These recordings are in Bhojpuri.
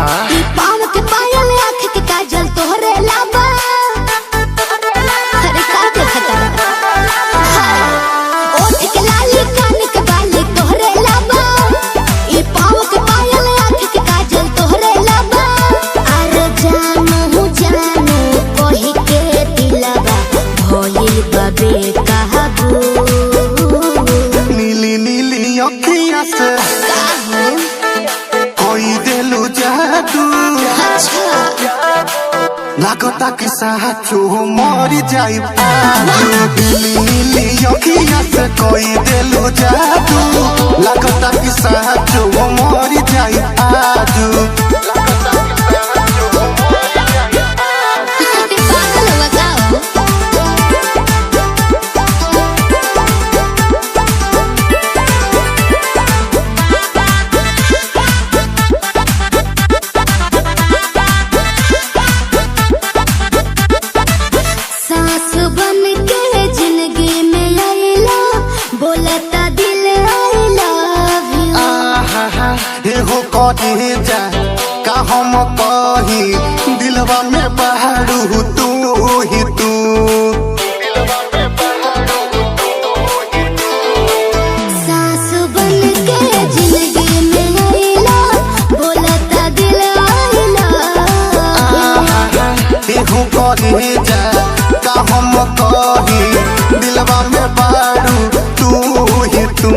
पाँव के पायल आँख के काजल तोहरे लाबा। अरे का देखता ओठ के लाली कान के बाली तोहरे लाबा। ई पाँव के पायल आँख के काजल तोहरे लाबा। अरे जानू जानू कही के दिलवा भइल बबे कहबू। नीली नीली अखियाँ से कोई दिलु जादू। लागता कि साचो मरी जाई आजू। नीली नीली अखियाँ से कोई दिलु जादू। लागता कि साचो मरी जाई आजू। कही जा का हम कही दिलवा में बहारू तू ही तू। सास बन के जिंदगी में आइला बोलता दिल आइला। एहो कही जा का हम कही दिलवा में बहारू तू ही तू।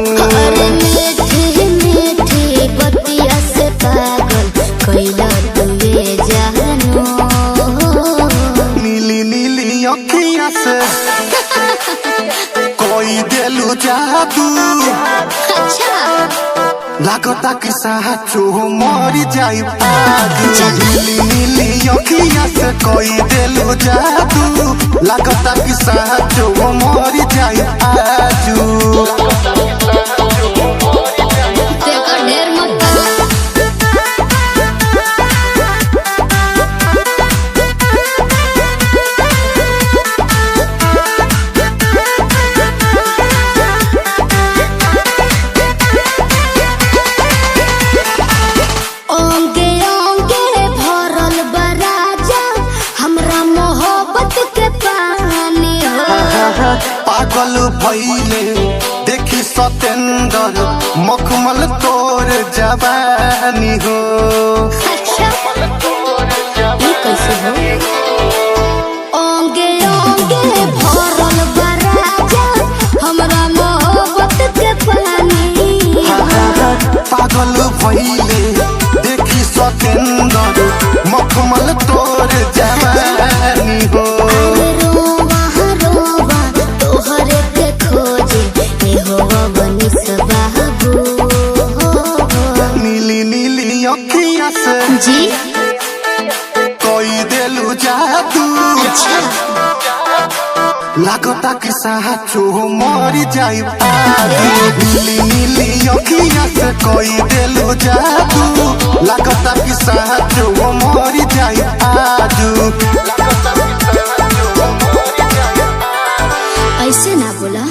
नीली नीली अखियाँ से कोई दिलु जादू। लागता कि साचो मरी जाई आजू। नीली नीली अखियाँ से कोई दिलु जादू। लागता कि साचो मरी जाई आजू। पागल भइले देखी सतेंदर मखमल तोर जवानी हो। ये कैसे हो? ओंगे ओंगे भरल बराजा हमरा मोहब्बत के पानी। पागल भइले देखी सतेंदर मखमल तोर जवानी हो। नीली नीली अखियाँ से जी कोई दिलु जादू। लागता कि साचो मरी जाई आजू। नीली नीली अखियाँ से कोई दिलु जादू। लागता कि साचो मरी जाई आजू। ऐसे ना बोला।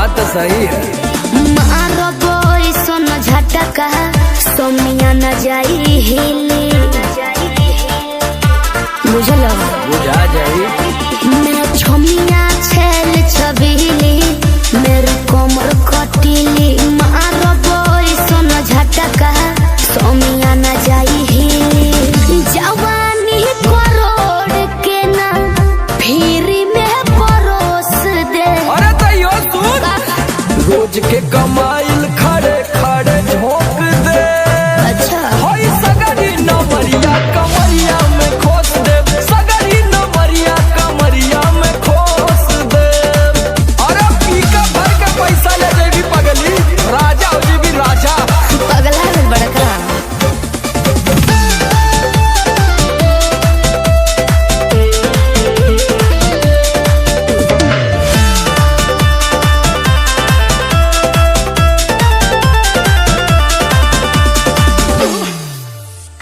बात तो सही है। मारो बोई सोन झटका सोमिया न जाई हिली बुझल बुझा जाई। मैं छोमिया छेल छबीली मेरे कोमर कटीली मारो बोई सोन झटका सोमिया न जाई हिली जवानी करोड़ के ना फिरी में परोस दे। अरे तैयो सुन रोज के कमाइल खड़े खड़े झोंक दे। अच्छा होई सगरी नमरिया कमरिया में खोस दे। सगरी नमरिया कमरिया में खोस दे। अरे पीका भर के पैसा ले जेबी पगली राजा हो जेबी राजा। पगला है बड़का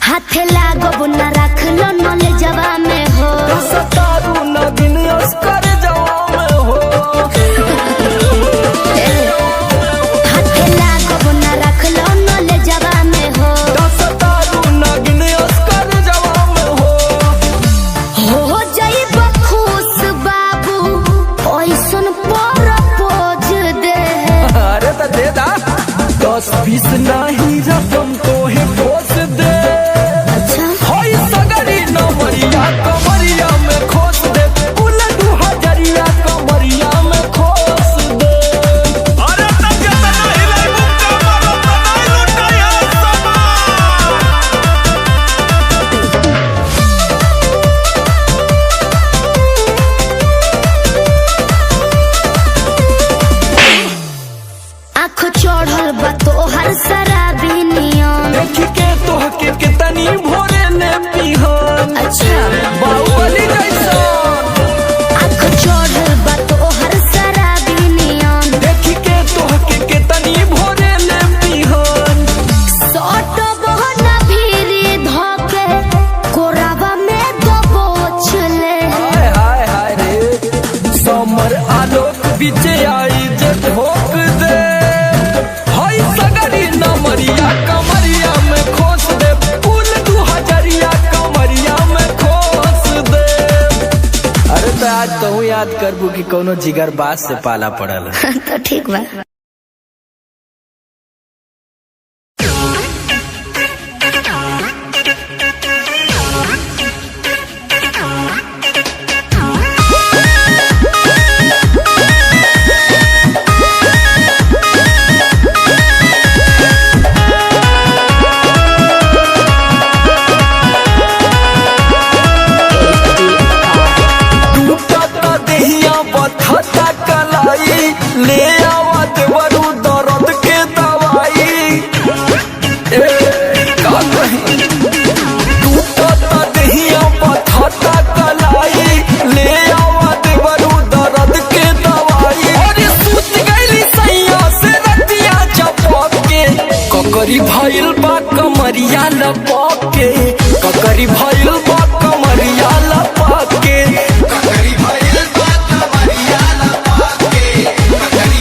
हाथे लागो न रख लो नले जवा में हो सतारू न दिन अस्कर जवा में हो। हाथे लागो न रख लो नले जवा में हो सतारू न दिन अस्कर जवा में हो। जाइब खुश बाबू ओइसन पर पोज दे। अरे तो दे दा 10-20 नहीं रकम तो है खोस दे। अच्छा होई सगरी नमरिया कमरिया में खोस दे। उलटू हजरिया कमरिया में खोस दे। अरे तब जतना हिलाई मुक्का मारो तना लुटाया समा। आँख चढ़ल बा तोहर शराबी नियम। देख के तोहके कितनी भोरे ने पिहन। अच्छा बाहुबली जैसन। आँख चढ़ल बा तोहर शराबी नियम। देख के तोहके कितनी भोरे ने पिहन। सट बहना भीरी धोके कोराबा में दबोच ले। हाय हाय हाय रे समर आलोक बीच आई जे ठोक दे। हाय सगरी नमरिया कमरिया में खोस दे। फूल 2000 कमरिया में खोस दे। अरे तो आज तो याद करबू कि कोनो जिगर बास से पाला पड़ल। तो ठीक बा टूटता देहिया बथता कलाई ले आवा देवरू दर्द के दवाई। ए का कहीं टूटता देहिया बथता कलाई ले आवा देवरू दर्द के दवाई। अरे सूत गईली सैया से रतिया चपक के ककरी भइल बा कमरिया लपक के। ककरी भइल बा कमरिया लपक के। ककरी भइल बा कमरिया लपक के। ककरी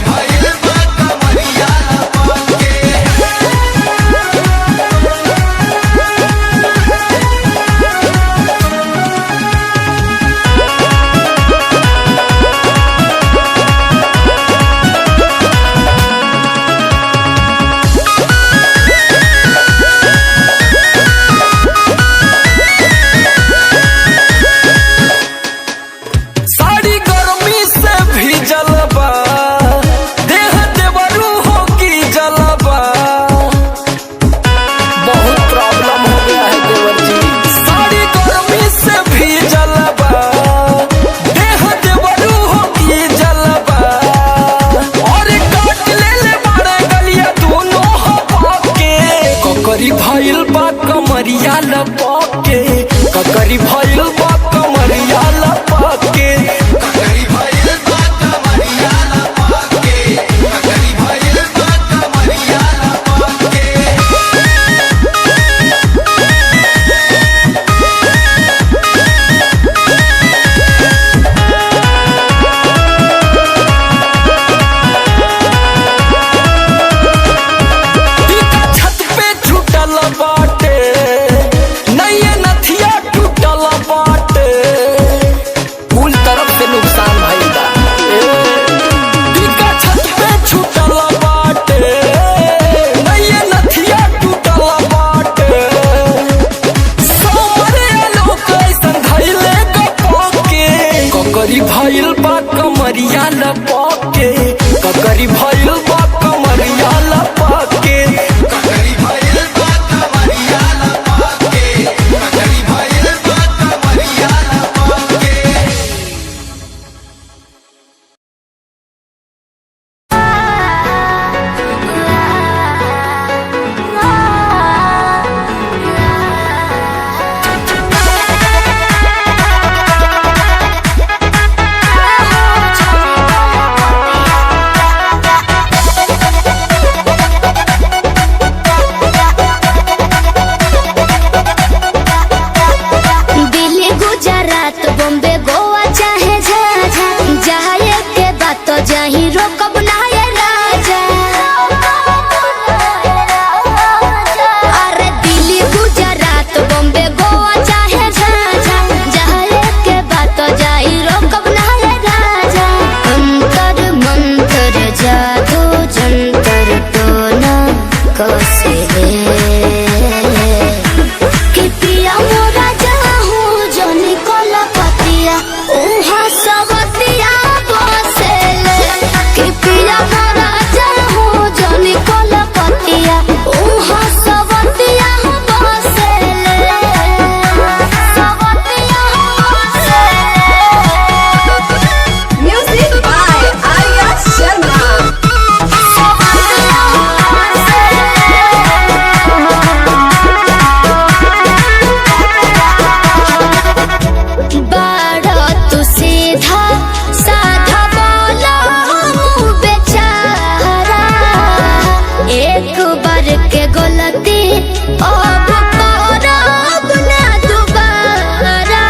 कचरी भइल बा कमरिया लपाके कचरी भइल बा कमरिया लपाके कचरी भइल बा कमरिया लपाके। दिल्ली गुजरात बॉम्बे गोवा चाहे झाझा जाए के बात तो जाही रोकब ना ये राजा। अरे दिल्ली गुजरात बॉम्बे गोवा चाहे झाझा जाए के बात तो जाही रोकब ना ये राजा। अंतर मंतर जादू जंतर तो ना कसे कि पिया मोरा जाहू जनी कलकतिया उहाँ सबतिया बसेले कि पिया मोरा जाहू जनी कलकतिया उहाँ सबतिया बसेले सबतिया बसेले। Music by Arya Sharma. बाड़ा तू सीधा साधा बोला मुँह बेचारा एक बार के गलती अब करब ना दोबारा।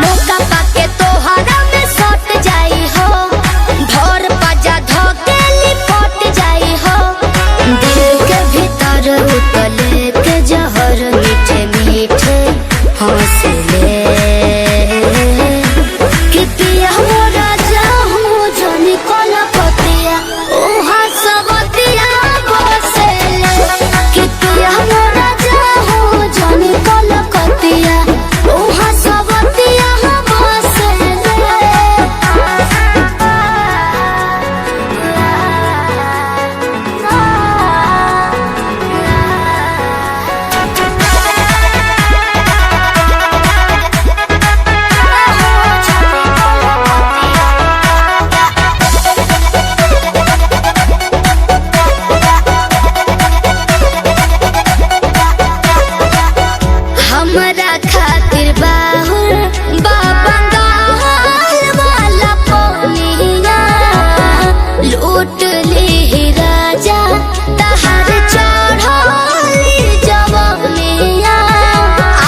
मौका पाके तोहरा में सट जाई हो भोर बजा धोके लिपट जाई हो दिल के भीतर उतले के जहर मीठे मीठे हौसले कि पिया मोरा जाहू जनी कलकतिया उहाँ सबतिया बसेले कि पिया मोरा जाहू जनी कलकतिया उहाँ सबतिया हमरा खातिर बाहुर बाबा गाल वाला पोनिया लूट ली राजा तहार चढ़ली जवनिया।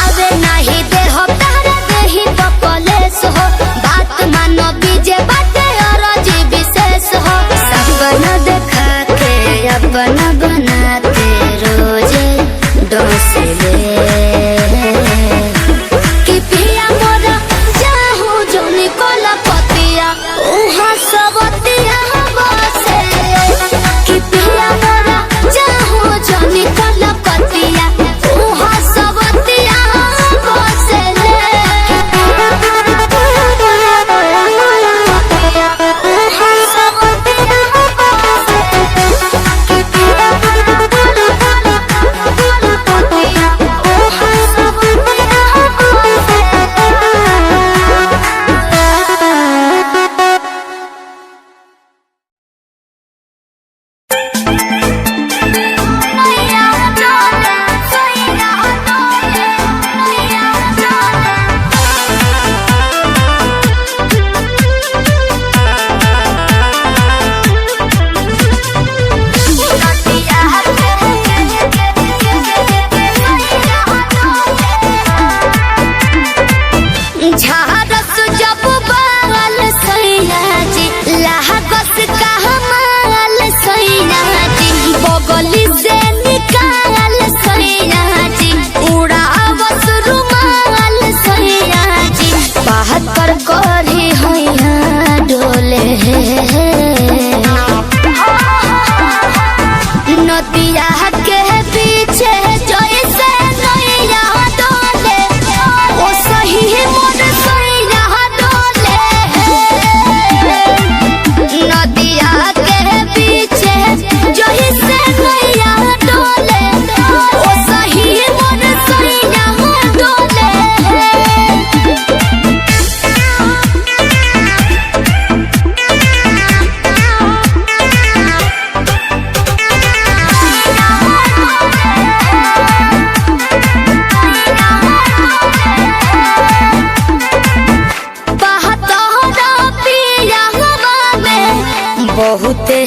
आवे नाही देह तारा देही बकलेस हो बात मानो बीजे बाटे और जी विशेष हो सपना देखा के अपना बना के रोजे डोसले कि पिया मोरा जाहू जनी कलकतिया उहाँ सबतिया बसेले कि पिया मोरा जाहू जनी कलकतिया उहाँ सबतिया बसेले उहाँ सबतिया झारस जब बाल सैया जी लागस का माल सैया जी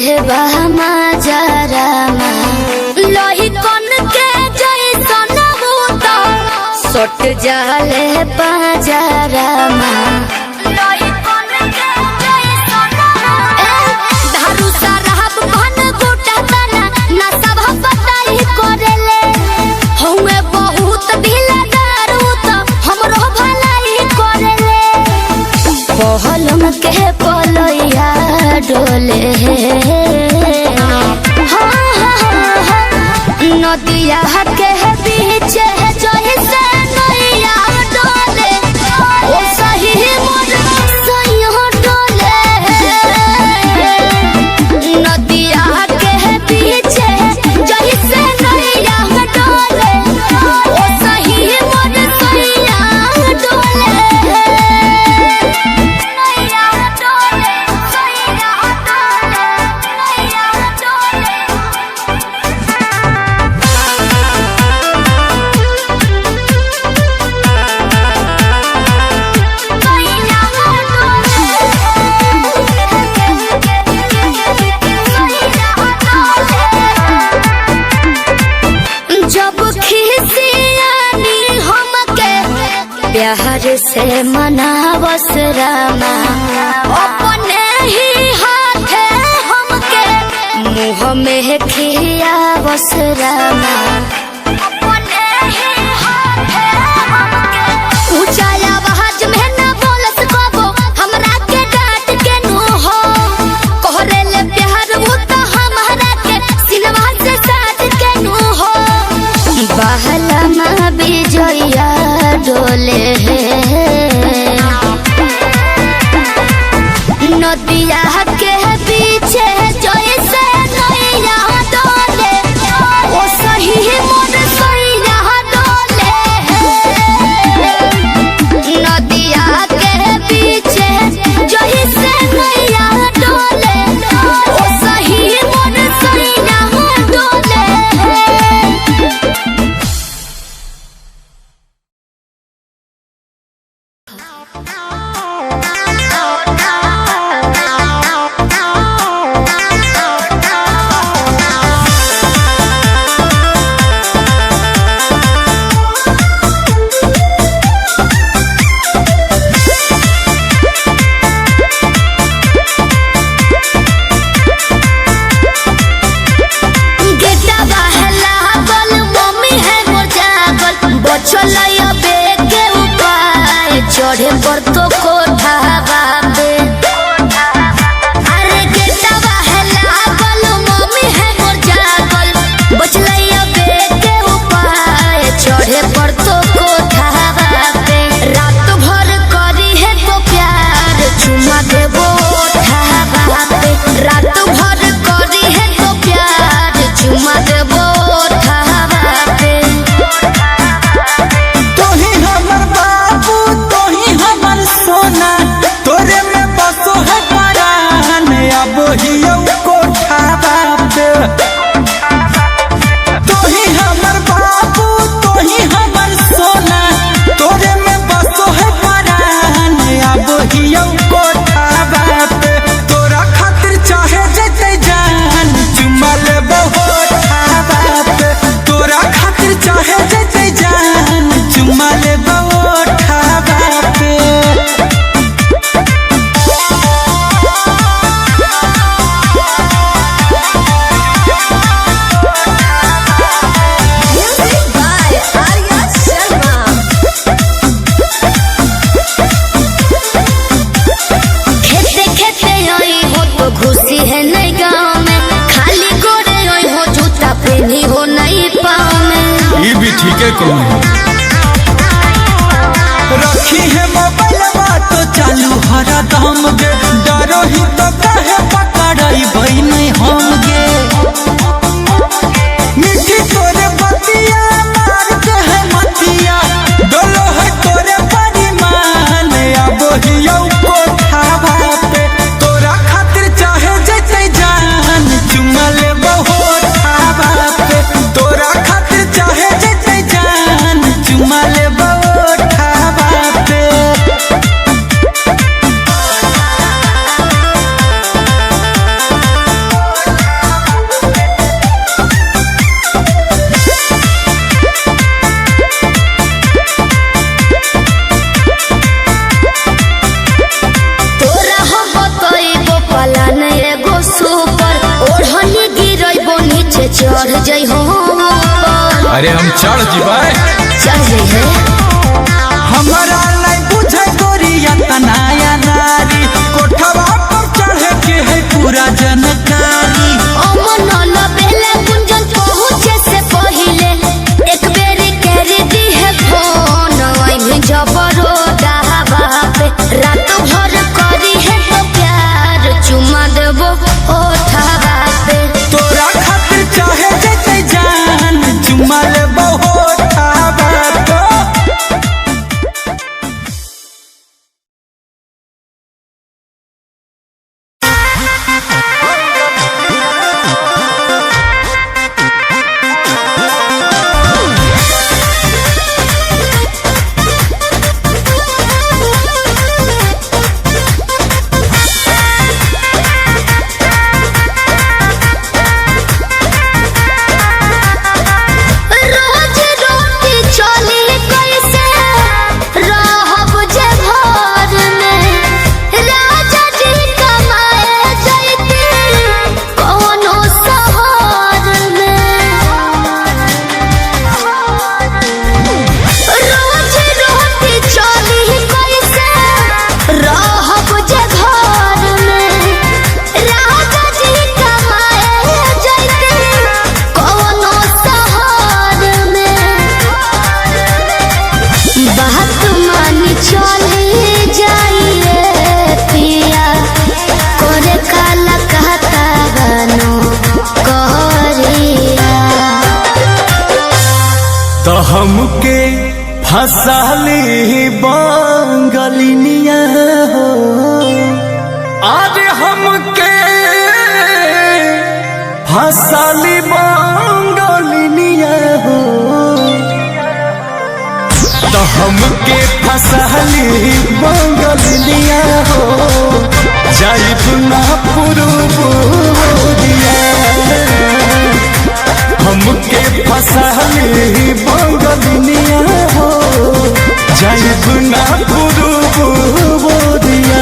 बहमा जरामा लोही कन के जैसन भूत सट जाले बाजारामा लोही कन के जैसन धारू सरहब भन गोटा तना ना सब बताई करेले हउए बहुत ढीला दारू त हमरो भलाई करेले पहलम के पलैया डोले नदिया के बीच जैसे नैया डोले ओ सही मोर सैया डोले नदिया के बीच जैसे नैया डोले ओ सही मोर सैया डोले नैया डोले सैया डोले नैया डोले जब खिसियानी हमके प्यार से मनावस रामा अपने ही हाथे हमके मुँह में खियावस रामा अपने ही हाथे हमके ऊंचा आवाज में न बोलस कबो हमरा के डांट के नु हो कोहरेले प्यार वो तो हमरा के सिनवा से साथ के नु हो बहलमा बिजया डोले नदिया के पीछे जैसे नैया डोले ओ सही मोर सैया डोले नदिया के पीछे जैसे नैया डोले ओ सही मोर सैया डोले गेटा बहला गल मम्मी है मोर जागल बचलैया बेके उपाय चढ़े पर तो कोठा बाबे अरे गेटा बहला गल मम्मी है मोर जागल बचलैया बेके उपाय चढ़े पर तो कोठा बाबे रात भर करी है तो प्यार चुमा देबो ओठा बाबे रात भर करी है तो प्यार चुमा देबो ओठा बाबे तोही हमर बाबू तोही हमर सोना तोरे में बसो है परान अब हियो कोठा बाबे तोही हमर बाबू तोही हमर सोना तोरे में बसो है परान अब हियो कोठा बाबे तोरा खातिर चाहे जते जान चुमा लेबो होठा बाबे तोरा खातिर चाहे जते जान चुमा लेबो होठा बाबे खेते खेते आई हो तो घुसी है नई गाँव में खाली गोरे आई हो जूता पहनी हो नई पाँव में ये भी ठीक है कौन रखी है मोबाइल तो चालू हरा दम गे डरो ही तो कहे पकड़ाई भाई नहीं हम गे मिठी तोरे बतिया मार के है मतिया डोलो है तोरे परिमान अब हियो कोठा बापे तोरा खातिर चाहे जते जान चुमा लेबो होठा बापे तोरा खातिर चाहे जते जान चुमा लेबो होठा बापे चढ़ जाइ हो ऊपर। अरे हम चढ़ जीबे, चढ़ जाइ है। हमारा नहीं बुझे गोरिया तनाया नारी, कोठवा पर चढ़े के है पूरा जानकारी। अमन बेले गुंजन पहुँचे से पहिले एक बेरी कर दी है फोन। वही जबरो दावा पे रात भर करी है तो प्यार चुमा देबो ओठवा पे। तोरा खातिर चाहे जैसे जान चुमा लेबो होठावा पे। रोज रोटी चली कैसे रहब जे घर में। राजा जी कमाए जैती कोनो शहर में। रोज रोटी चली कैसे रहब जे घर में। राजा जी कमाए जैती कोनो शहर में। बात मानी चली जाइए पिया करे काला कहता बनो कहरिया। तो हमके फसाली बंगलिनिया हो, आज हमके फसाली बंगलिनिया हो। तो हमके फसाली बंगलिनिया हो, जाइब ना पुरुबुदिया। हमके फसाली बंगलिनिया हो, जाइब ना पुरुबुदिया।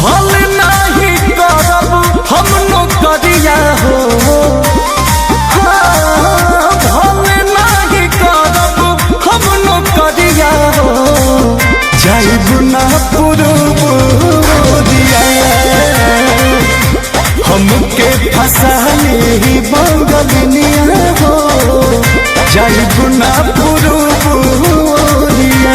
भल नहीं करब हम नौकरिया हो, भल नहीं करब हम नौकरिया हो, जाइब ना पुरुबुदिया। हमके फसाली बंगलिनिया हो, जाइब ना पुरुबुदिया।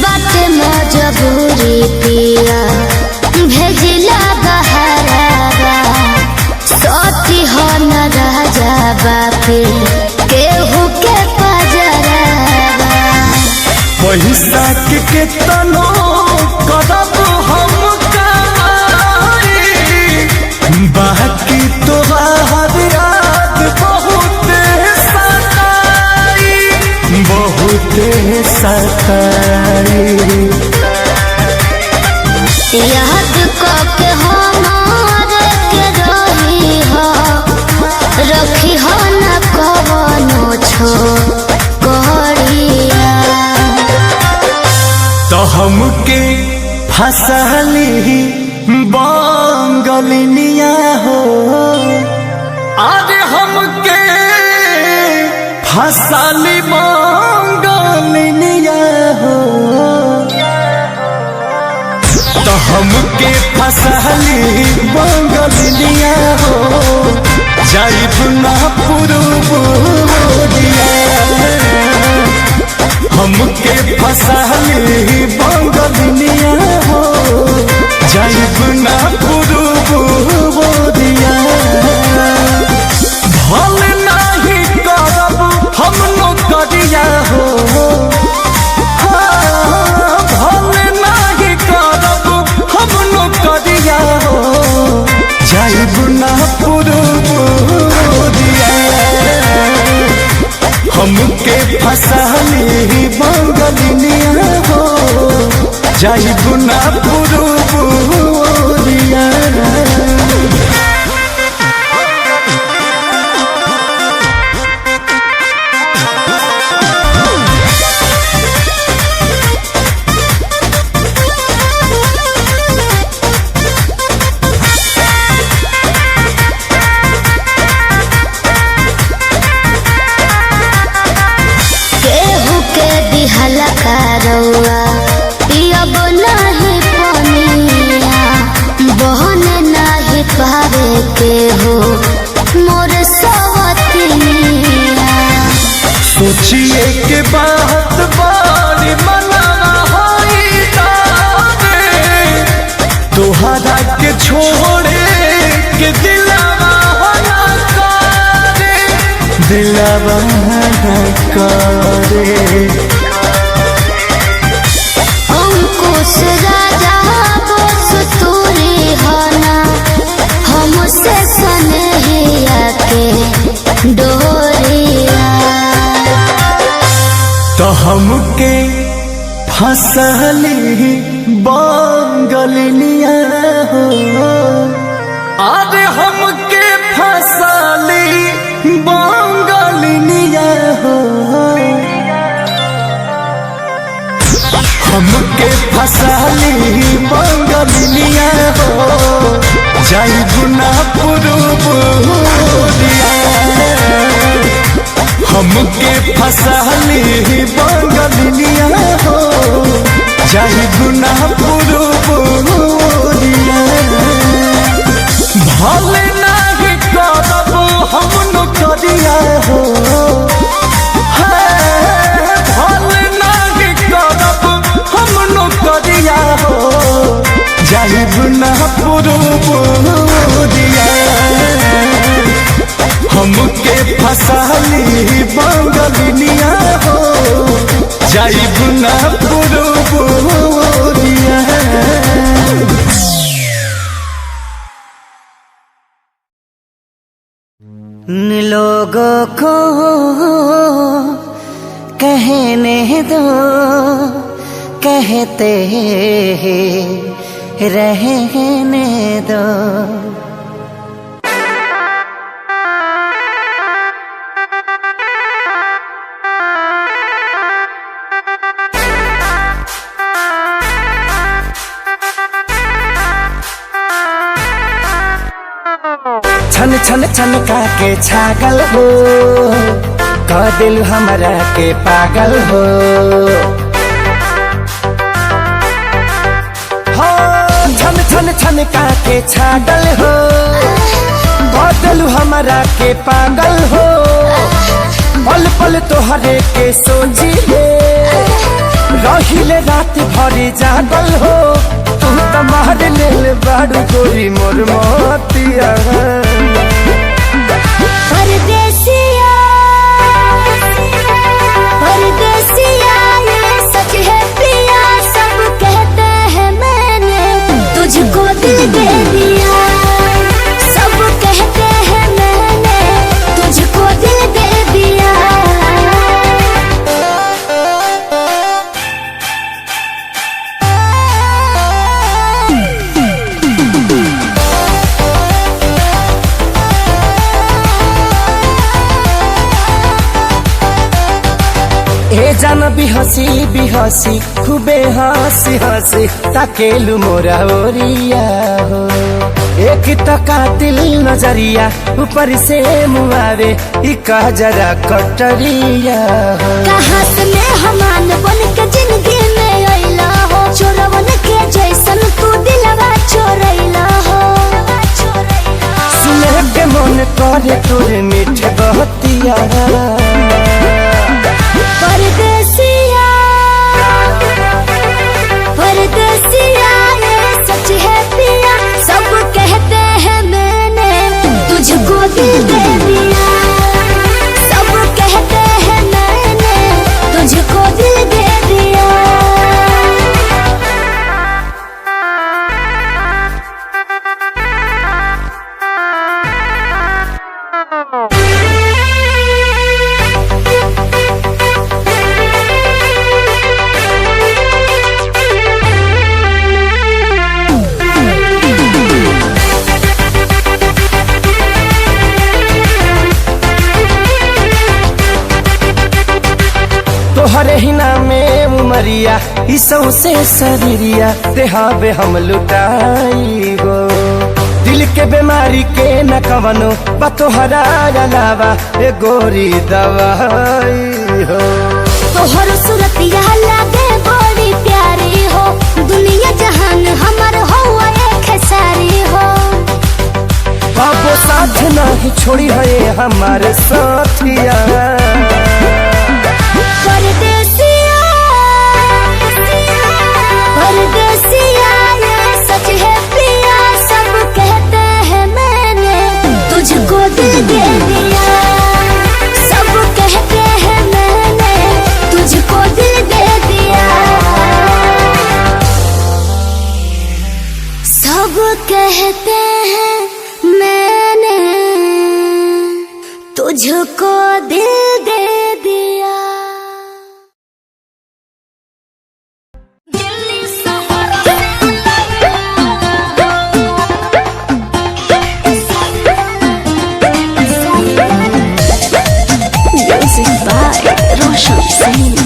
बाटे मजबूरी पिया भेजिला बहरावा। सती हो न राजा बापे केहू के पजरावा। पैसा के केतनो करब हम कमाई, बाकी तोहार याद बहुत सताई, बहुत सताई। याद के हमार के रही हो, रखी हो न कवनो छोकरिया। तो हमके फसाली बंगलिनिया हो, आज हमके फसाली बंगलिनिया हो। तो हमके फसाली बंगलिनिया हो, जाइब ना पुरुबुदिया। हमके फसाली बंगलिनिया हो, जाइब ना पुरुबुदिया। भल नहीं करब हम नौकरिया हो, भल नहीं करब हम नौकरिया हो, भावे के हो मोर सवतिया। सोचिए के बात बारी मनाना होई तारे, तोहरा के छोड़े के दिलवा ना करे, दिलवा ना करे। अंकुश राजा बोस तूरी हना हमसे सनहिया के डोरिया। तो हमके फसली बंगलिया हो, अरे हमके फसली बंगलिया हो, हमके फसली बंगलिया हो, जाई गुना पुरुबुरिया। हमके फसली बंगलिया हो, जाई गुना पुरुबुरिया। भले नहीं करब हम नौकरिया हो, भले नहीं करब हम नौकरिया हो, जाई गुना पुरुबुरिया। हमके फसली बंगलिया हो, जाई गुना पुरुबुरिया। लोगों को कहने दो, कहते रहने दो। छन छन छन का के छागल हो, कह दिल हमरा के पागल हो। छन छन छन का के छागल हो, कह दिल हमरा के पागल हो। पल पल तोहरे के सोची रहिले रात भरी जागल हो। तू तो मार लेल बाड़ू गोरी मोर मोतिया। परदेसिया परदेसिया ये सच है पिया, सब कहते हैं मैंने तुझको दिल दे दिया। सब कहते हैं मैंने तुझको दिल दे दिया। ए जान बिहसी खूबे हंसी हंसी ताकेलु मोरा ओरिया हो। एक तो कातिल नजरिया ऊपर से मुआवे ई कह जरा कटरिया हो। कहाँ से मेहमान बन के जिंदगी में अइला हो, चोरवन के जैसन तू दिलवा चोरैला हो। सुने के मन करे तोरे मीठे बहतिया। परदेसिया परदेसिया ये सच है पिया, सब कहते हैं मैंने तुझको दिल दे दिया। सब कहते हैं मैंने तुझको दिल दे दिया। तोहरे ही नामे उमरिया इसौ से शरीरिया देहाबे हम लुटाई गो। दिल के बीमारी के न कवनो बा तोहरा अलावा ए गोरी दवाई हो। तोहर सूरतिया लागे बड़ी प्यारी हो, दुनिया जहान हमर हो एक सारी हो। साथ नहीं छोड़ी है हमारे साथिया। परदेसिया परदेसिया ये सच है पिया, सब कहते हैं मैंने तुझको दिल दे दिया। सब कहते हैं मैंने तुझको दिल दे दिया। सब कहते हैं मैंने तुझको दिल दे दिया। दिल्ली शहर म्यूजिक बाय रोशन सिंह।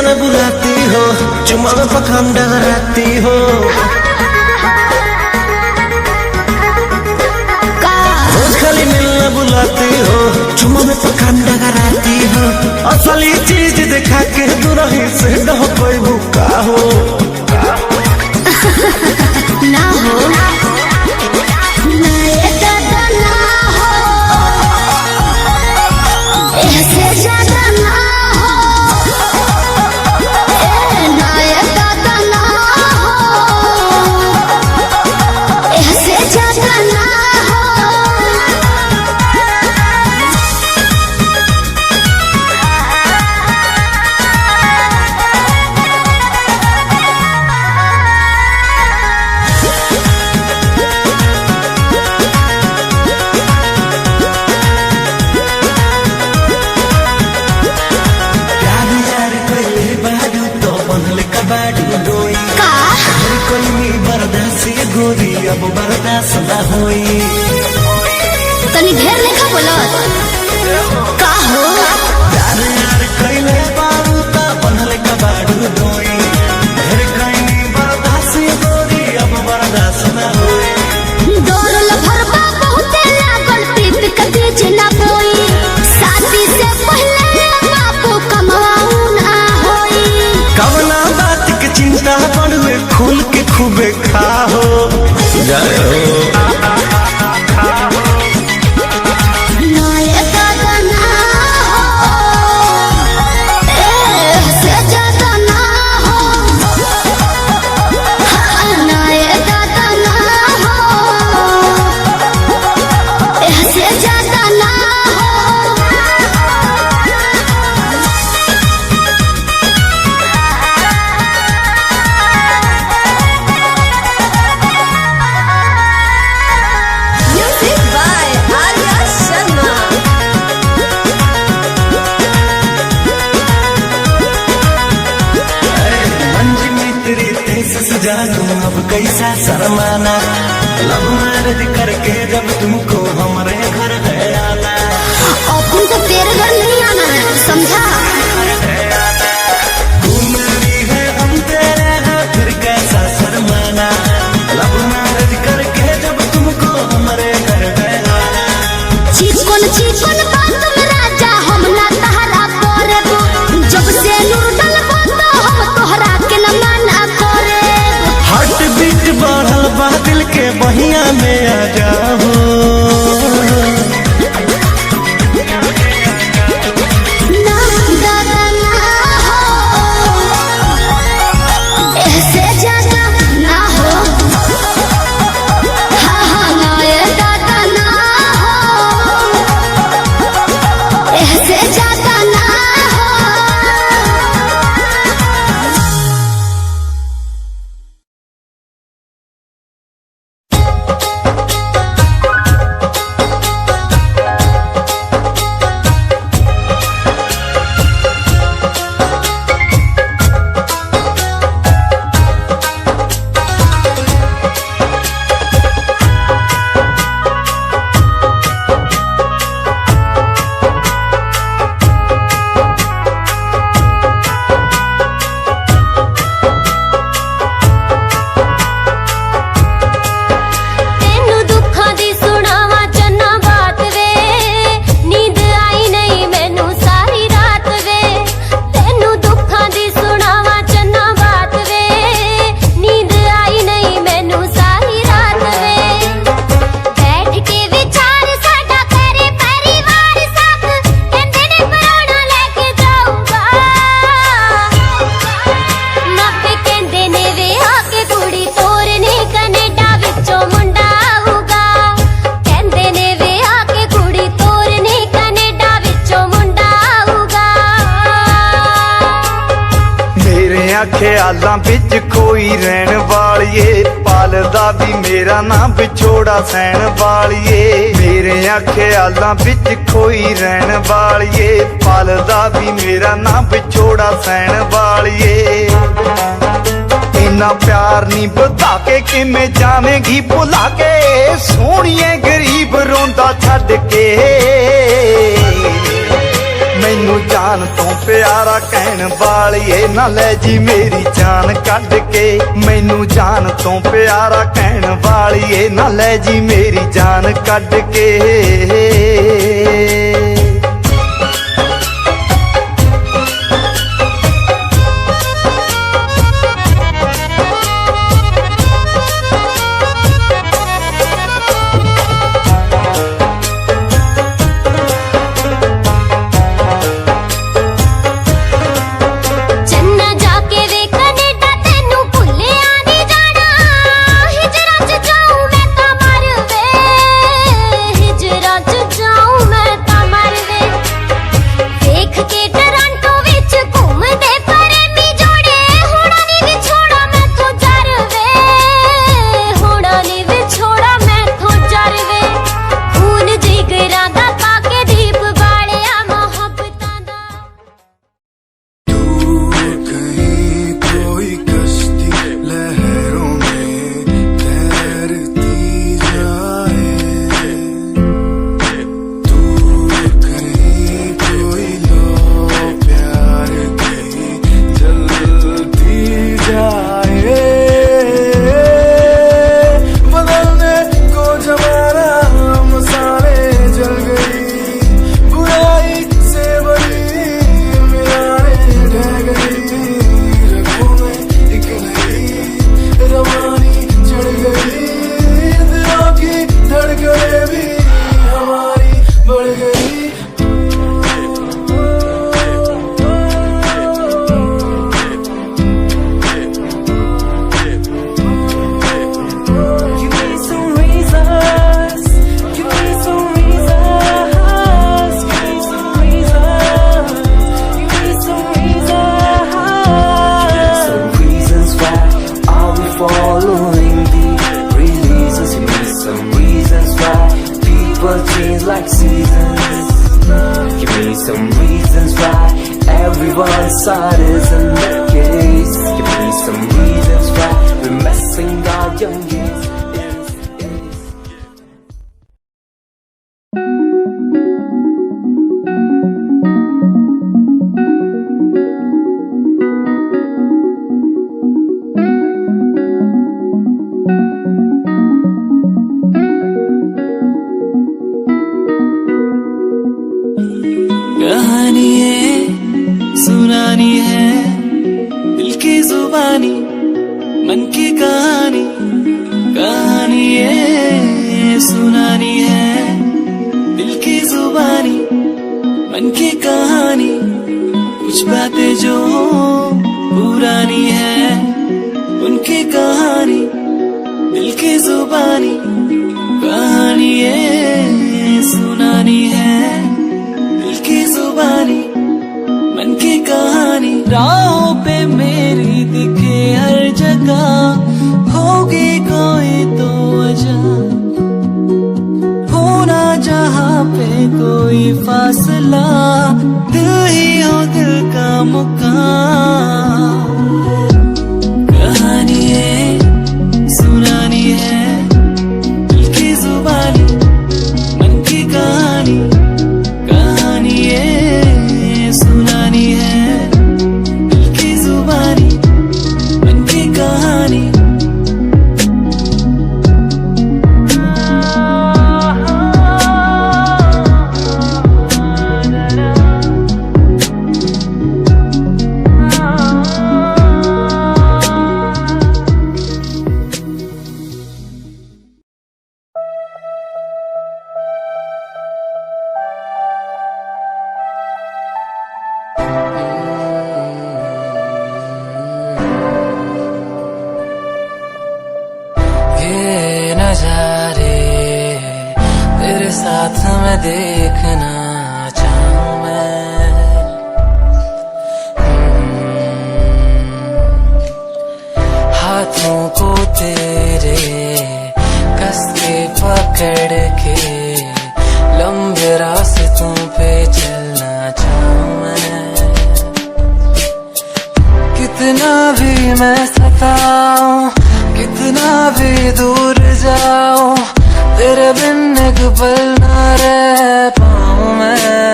मिलने बुलाती हो, चुम्मा में पखंड कराती हो। रोज खाली मिलने बुलाती हो, चुम्मा में पखंड कराती हो। असली चीज दिखा के दुरही से डह कोई भूखा हो ना हो ना ये दादा ना हो, ऐसे ज्यादा ना हो, ना ये दादा ना हो, ऐसे ज्यादा ना हो। गोरी अब बर्दाश्त न होई, तनी ढेर लेखा बोलत का हो। यार यार कइले बारू त बनल कबाड़ू दोई, ढेर कइनी बर्दाश्त गोरी अब बर्दाश्त न होई। डोरल भरबा बहुते लागल पीत कदी जना बोई, शादी से पहले बापू कमाऊ ना होई। कवना बात के चिंता पड़ुए खुल के खूबे खाहो जय हो। ना ये दादा ना हो, ऐसे ज्यादा ना हो, ना ये दादा ना हो, ऐसे ज्यादा ना हो। Music by Arya Sharma. मंजी मित्री तेज सजा दूं अब कैसा शर्माना, लव मैरिज करके जब तुमको हमारे घर है आना। अपन तो तेरे घर नहीं आना है, समझा। तू मेरी है हम तेरे हैं फिर कैसा शर्माना, लव मैरिज करके जब तुमको हमारे घर है आना। चिकन बात में राजा हम ना तहरा करबो, जब से नूर डलबो तो हम तोहरा के न मना करेबो। हार्ट बीट बढ़ल बा दिल के बहिया में आ जाओ। ना दादा ना हो, ऐसे ज्यादा ना हो, हाँ हाँ ना ये दादा ना हो, ऐसे ज्यादा ना हो। ਤੈਨੂੰ ਦੁੱਖਾਂ ਦੀ ਸੁਣਾਵਾਂ ਚੰਨਾ ਬਾਤ ਵੇ, ਨੀਂਦ ਆਈ ਨਹੀਂ ਮੈਨੂੰ ਸਾਰੀ ਰਾਤ ਵੇ। ਤੈਨੂੰ ਦੁੱਖਾਂ ਦੀ ਸੁਣਾਵਾਂ ਚੰਨਾ ਬਾਤ ਵੇ, ਨੀਂਦ ਆਈ ਨਹੀਂ ਮੈਨੂੰ ਸਾਰੀ ਰਾਤ ਵੇ। ਬੈਠ ਕੇ ਵਿਚਾਰ ਸਾਡਾ ਕਰੇ ਪਰਿਵਾਰ ਸਾਥ, ਕਹਿੰਦੇ ਨੇ ਪਰਾਉਣਾ ਲੈ ਕੇ ਜਾਊਗਾ। ਮਾਪੇ ਕਹਿੰਦੇ ਨੇ ਵੇ ਆ ਕੇ ਕੁੜੀ ਤੋਰਨੇ ਕੈਨੇਡਾ ਵਿੱਚੋਂ ਮੁੰਡਾ ਆਊਗਾ। ਕਹਿੰਦੇ ਨੇ ਵੇ ਆ ਕੇ ਕੁੜੀ ਤੋਰਨੇ ਕੈਨੇਡਾ ਵਿੱਚੋਂ ਮੁੰਡਾ ਆਊਗਾ। ਮੇਰੇ ਖਿਆਲਾਂ ਵਿੱਚ ਕੋਈ ਰਹਿਣ ਵਾਲੀਏ, ਪਾਲਦਾ ਵੀ ਮੇਰਾ ਨਾਂ ਵਿਛੋੜਾ ਸਹਿਣ ਵਾਲੀਏ। ਮੇਰੇ ਖਿਆਲਾਂ ਵਿੱਚ ਕੋਈ ਰਹਿਣ ਵਾਲੀਏ, ਪਾਲਦਾ ਵੀ ਮੇਰਾ ਨਾਂ ਵਿਛੋੜਾ ਸਹਿਣ ਵਾਲੀਏ। ਇੰਨਾ ਪਿਆਰ ਨਹੀਂ ਵਧਾ ਕੇ ਕਿਵੇਂ ਜਾਵੇਂਗੀ ਭੁਲਾ ਕੇ, ਸੋਹਣੀਏ ਗਰੀਬ ਰੋਂਦਾ ਛੱਡ ਕੇ। ਮੈਨੂੰ मैनू जान तो प्यारा कहन वालिए ना ले जी मेरी जान कट के। मैनू जान तो प्यारा कहन वालिए ना ले जी मेरी जान कट के। Like seasons, give me some reasons why everyone's side is in the case. Give me some reasons why we're messing our young years. कहानी है सुनानी है दिल की जुबानी मन की कहानी। कहानी है सुनानी है दिल की जुबानी मन की कहानी। कुछ बातें जो पुरानी है उनकी कहानी दिल की जुबानी। कहानी है सुनानी है की जुबानी मन की कहानी। राहों पे मेरी दिखे हर जगह होगी कोई तो वजह। होना जहाँ पे कोई फासला दिल ही हो दिल का मुकाम। कहानी है सुनानी है दिल की जुबानी मन की कहानी। सुनानी है दिल की जुबानी मन की कहानी। साथ में देखना चाहूं मैं। हाथों को तेरे कस के पकड़ के लंबे रास्तों पे चलना चाहूं मैं। कितना भी मैं सताऊं कितना भी दूर जाऊं तेरे बिन एक पल ना रह पाऊं मैं।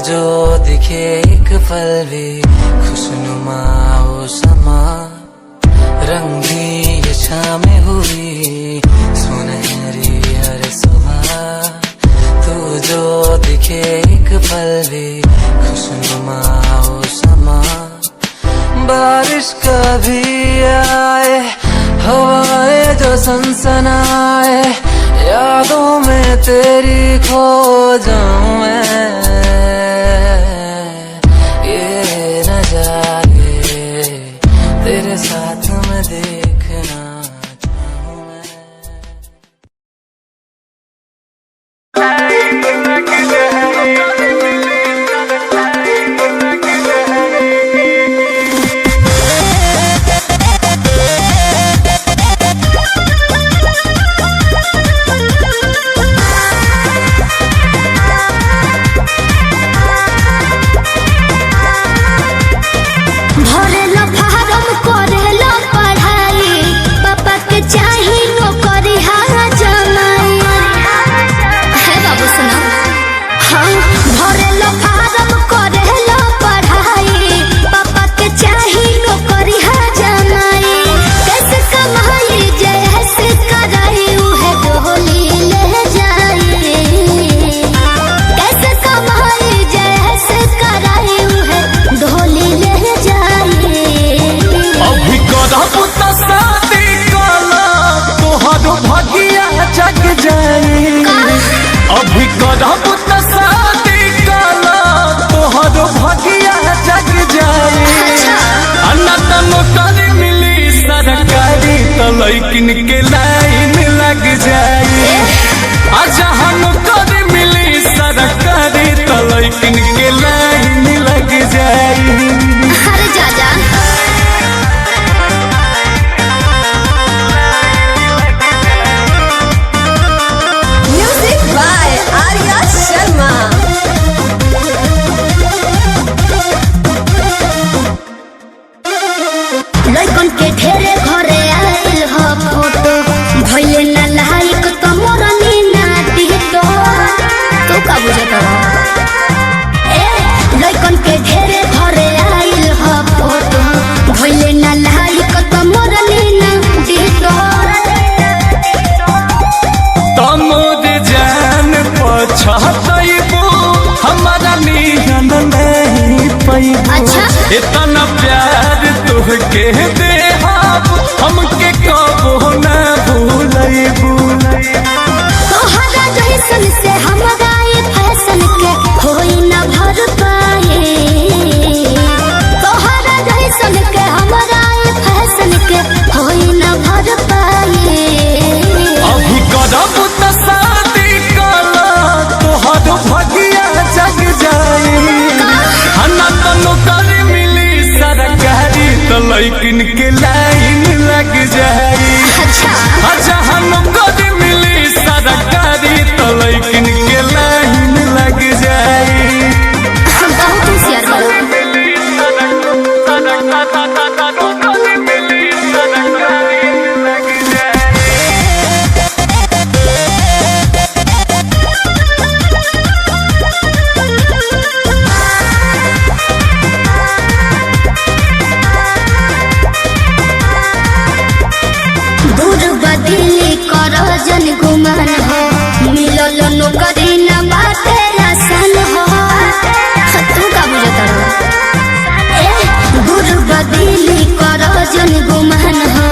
जो दिखे एक पल भी खुशनुमा हो समा, रंगी ये शामें हुई सुनहरी हर सुबह। तू जो दिखे एक पल भी खुशनुमा हो समा, बारिश कभी आए हवाएं जो सनसनाए, यादों में तेरी खो जाऊं मैं। ये नजारे तेरे साथ में देखना चाहूं मैं। भरेला फारम करेला पढ़ाई, पापा के चाही नौकरी हारा जमाई। है बाबू सुना, हाँ भरेला फारम करेला पढ़ाई, पापा के चाही नौकरी हारा जमाई। कैसे कमाई जैसे कराई उहे डोली ले जाई, कैसे कमाई जैसे कराई उहे डोली ले जाई। अभी करब त शादी कला तोहर भगिया जग जाई। अभी करब त शादी कला तोहर भगिया जग जाई। अन्ना त नौकरी मिली सरकारी त लैकिन के लाइन लग जाई। जहाँ नौकरी मिली सरकारी त लैकिन के लाइन लग जाई। अरे जा जा म्यूजिक बाय आर्या शर्मा। लइकन के ढेरे घरे आइल ह फोटो, भइले ना लाइक त मोरनी ना टिकटो। तू का बुझत रह? लइकन के ढेरे घरे आइल ह फोटो, भइले ना लाइक त मोरनी ना टिकटो। तमोर जान पछतैबो हमारा निहन नहीं पैबो। अच्छा। इतना प्यार तुहके देहाब हमके कबो ना भूलैबो। तोहरा जैसन से हमरा ये फैशन के होई ना भर पाए। तोहरा जैसन के हमरा ये फैशन के होई ना भर पाए। अभी करब त शादी कला तोहर भगिया जग जाई। हना त नौकरी मिली सरकारी त लैकिन के लाइन लग जाई। अच्छा जहाँ नौकरी मिली सरकारी त लैकिन के लाइन लग जाई। बहुत होशियार बा। दूर बदली कर जन गुमान हो, मिलल नौकरी न बाटे आसान हो। तू का बुझत रह? दूर बदली कर जन गुमान हो,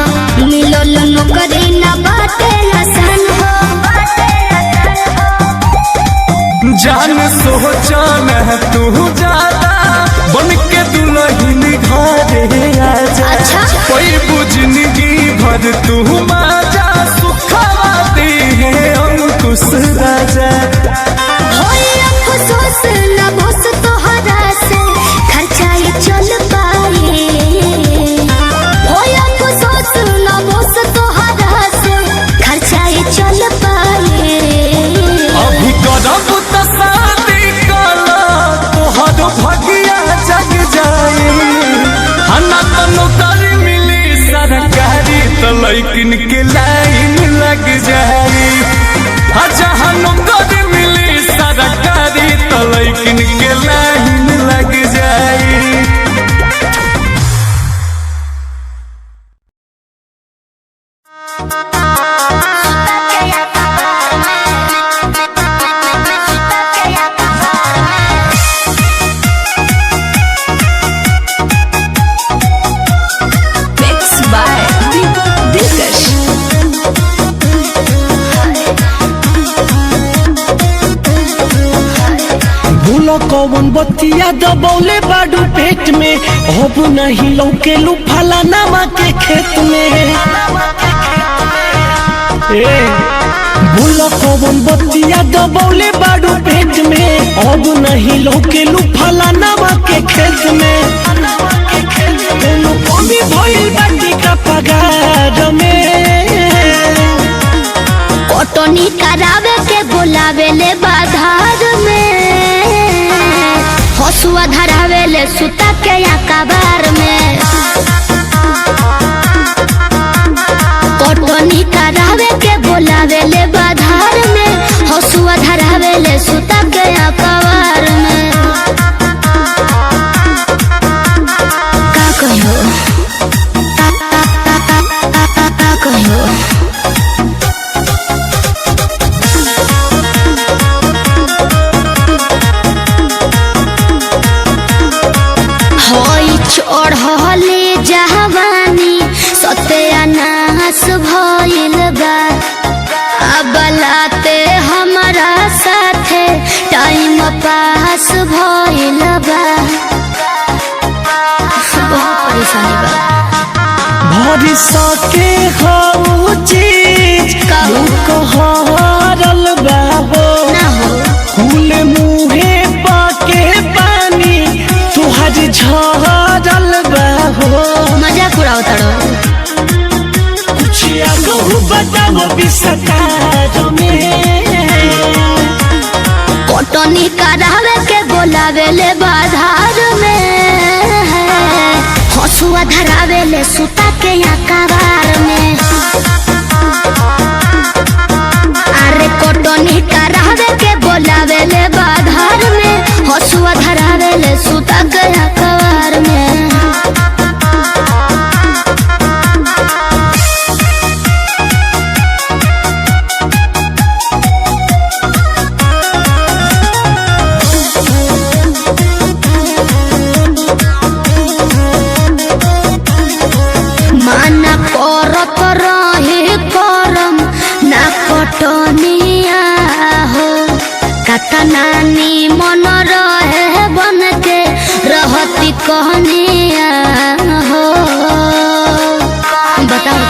मिलल नौकरी न बाटे आसान हो। जान सोचन तू ज्यादा बन के दुल्हन घरे आजा। अच्छा। कोई बुझनगी भर तू माजा सुखवा दी है अंकुश राजा। होई अफसोस न बस तोहरा से खर्चाई चल पाए। होई अफसोस न बस तोहरा से खर्चाई चल पाए। अभी करब त शादी कला तोहर भगिया जग जाई। हना त नौकरी मिली सरकारी त लैकिन के लाइन लग जाई। जहाँ बोलो कौन बतिया दबौले बाडू पेट में, अब नहीं लौके लू फलानामा के खेत में। बोलो कौन बतिया दबौले बाडू पेट में, अब नहीं लौके लू फलानामा के खेत में। कमी भइल बाटी का पगार में, कटनी करावे के बोलावे ले बाधार में, हसुआ धरावे ले सुता के अकबार में। कटनी करावे के बोलावे ले बाधार में, हसुआ धरावे ले सुता के अकबार में। का कहियो का कहियो चढ़ले जवानी सत्यानाश भइल बा, अबलाते हमारा साथे टाइम पास भइल बा। बहुत परेशानी बा। भरी सके हो चीज कहरल बा हो ना हो फूल मुहे पाके पानी तुहर झरल बा हो। मजाक उड़ाओ तड़ो। कुछ आगहु बताओ विस्तार में, कटनी करावे के बोलावे ले बाधार में, हसुआ धरावे ले सुता के अकबार में। अरे कटनी करावे के बोलावे ले बाधार में, हसुआ धरावे ले सुता के अकबार में। माना करत रहे करम ना कटनिया हो, कतनानी मन रहे बन के रहती कहनिया हो। बताओ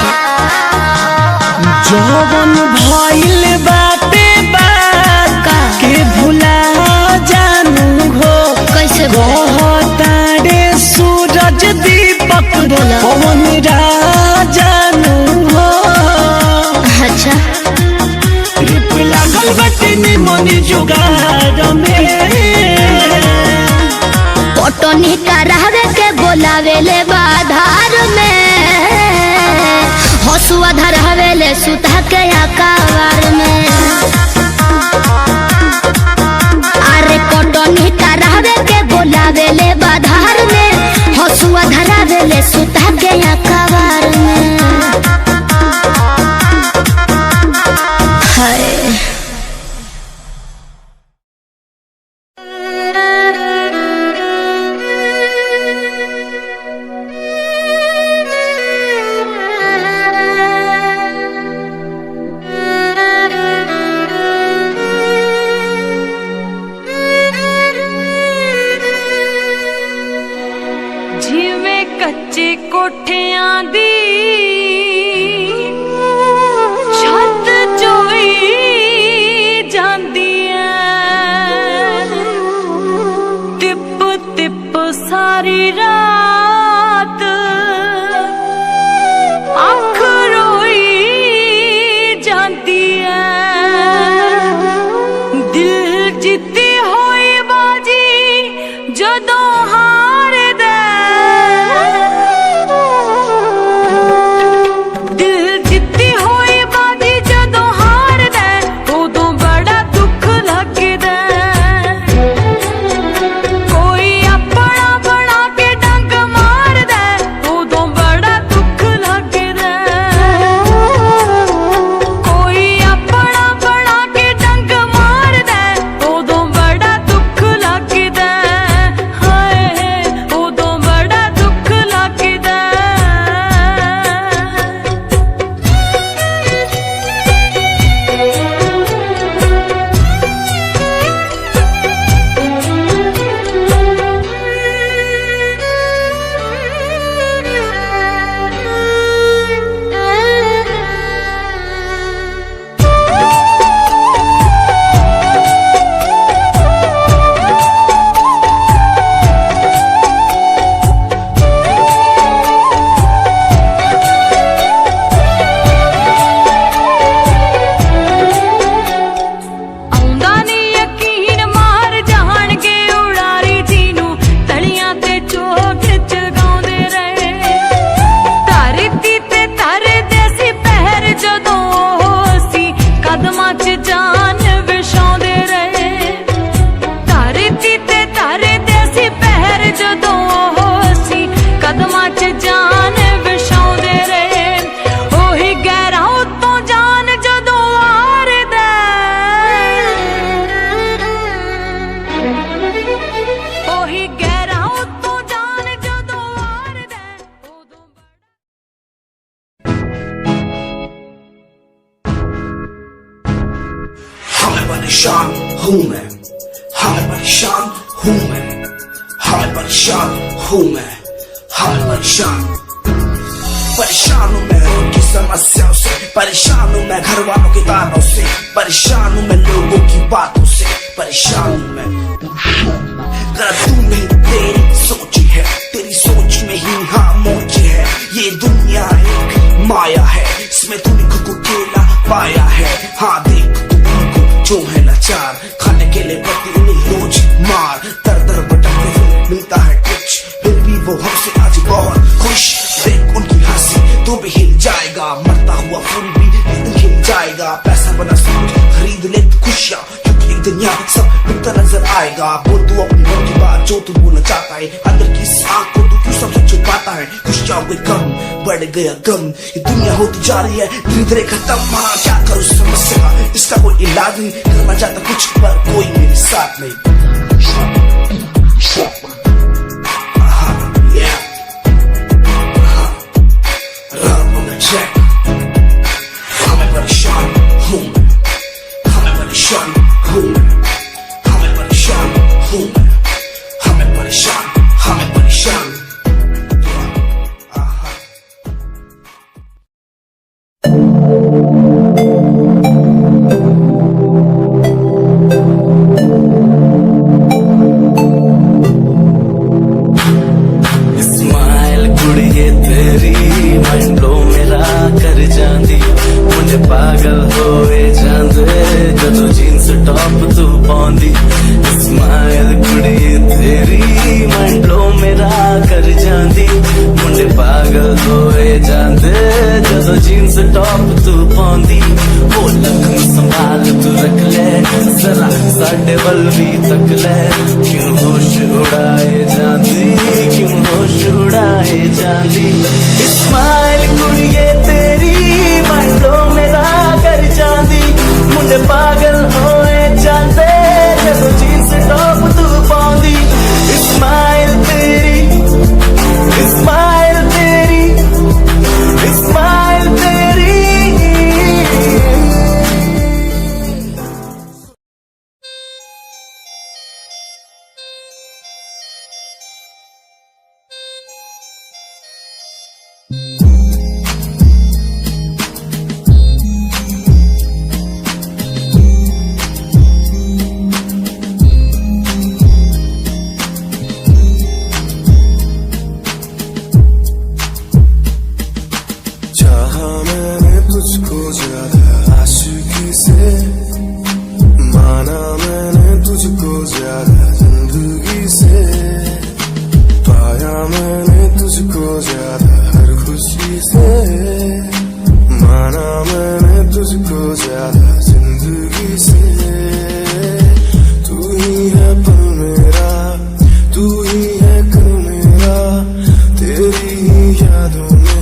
जवन भइल बाटे बात के भुला जानू हो। कैसे तारे सूरज दीपक पवन राजानू हो। अच्छा रिप लागल बाटे निमन जुगाड़ में, कटनी करावे के बोलावे ले बाधार में, हसुआ धरावे ले सुता के अकबार में। अरे कटनी करावे के बोलावे ले बाधार में, हसुआ धरावे ले सुता के अकबार में। हाय ਕੱਚੇ ਕੋਠਿਆਂ ਦੀ ਛੱਤ ਚੋਈ ਜਾਂਦੀ ਐ, ਟਿਪ ਟਿਪ ਸਾਰੀ ਰਾਤ ਅੱਖ ਰੋਈ ਜਾਂਦੀ ਐ। ਦਿਲ ਜਿੱਤੀ ਹੋਈ ਬਾਜੀ ਜਦੋਂ परेशान हूँ मैं, हाँ मैं परेशान हूँ मैं, हाँ मैं परेशान हूँ मैं, हाँ मैं परेशान हूँ मैं रोड की समस्याओं से, परेशान हूँ मैं घर वालों के तानों से, परेशान हूँ मैं लोगों की बातों से, परेशान हूँ मैं। गलत तू नहीं तेरी सोच है, तेरी सोच में ही हाँ मौज है। ये दुनिया एक माया है, इसमें तूने खुद को अकेला पाया है। हाँ देख तुमको जो है लाचार, खाने के लिए पड़ती उन्हें रोज मार। दर दर भटकते हुए मिलता है कुछ, फिर भी वो हमसे आज बहुत खुश। देख उनकी हंसी तो भी हिल जाएगा, मरता हुआ फूल भी एक दिन खिल जाएगा। पैसा बना सब कुछ खरीद ले तो खुशियाँ, क्योंकि एक दिन यहाँ सब बिकता नजर आएगा। बोल तू अपनी मन की बात जो तू बोलना चाहता है, अंदर की इस आँख को तू क्यों सबसे छुपाता है। खुशियाँ हुए कम, बढ़ गया गम, ये दुनिया होती जा रही है धीरे धीरे खत्म। हाँ क्या करूँ समस्या का, इसका कोई इलाज नहीं, करना चाहता कुछ पर कोई मेरे साथ नहीं। हाँ मैं परेशान हूँ मैं, हाँ मैं परेशान हूँ मैं, हाँ मैं परेशान हूँ मैं, हाँ मैं परेशान, हाँ मैं परेशान। स्माइल कुड़िए तेरी माइंड ब्लो मेरा कर जांदी, मुझे पागल होए जांदे जदों जीन्स टॉप तू पाउंदी। स्माइल कुड़िए तेरी माइंड ब्लो मेरा कर जांदी, मुझे पागल होए जांदे जदों जीन्स टॉप तू पाउंदी। वो लखन संभाल तू रख ले जरा साडे वल भी तक ले, क्यों होश उड़ाए जांदी, क्यों होश उड़ाए जांदी। स्माइल कुड़िए तेरी माइंडो मेरा कर जांदी, मुंडे पागल होए जांदे जदों जीन्स टॉप तू पाउंदी। स्माइल तेरी, स्माइल तेरी, स्माइल तेरी। चाहा मैंने तुझको ज्यादा आशिकी से, माना मैंने तुझको ज्यादा जिंदगी से, पाया मैंने तुझको ज्यादा हर खुशी से, माना मैंने तुझको ज्यादा जिंदगी से। तू ही है पल मेरा, तू ही है कल मेरा, तेरी ही यादों में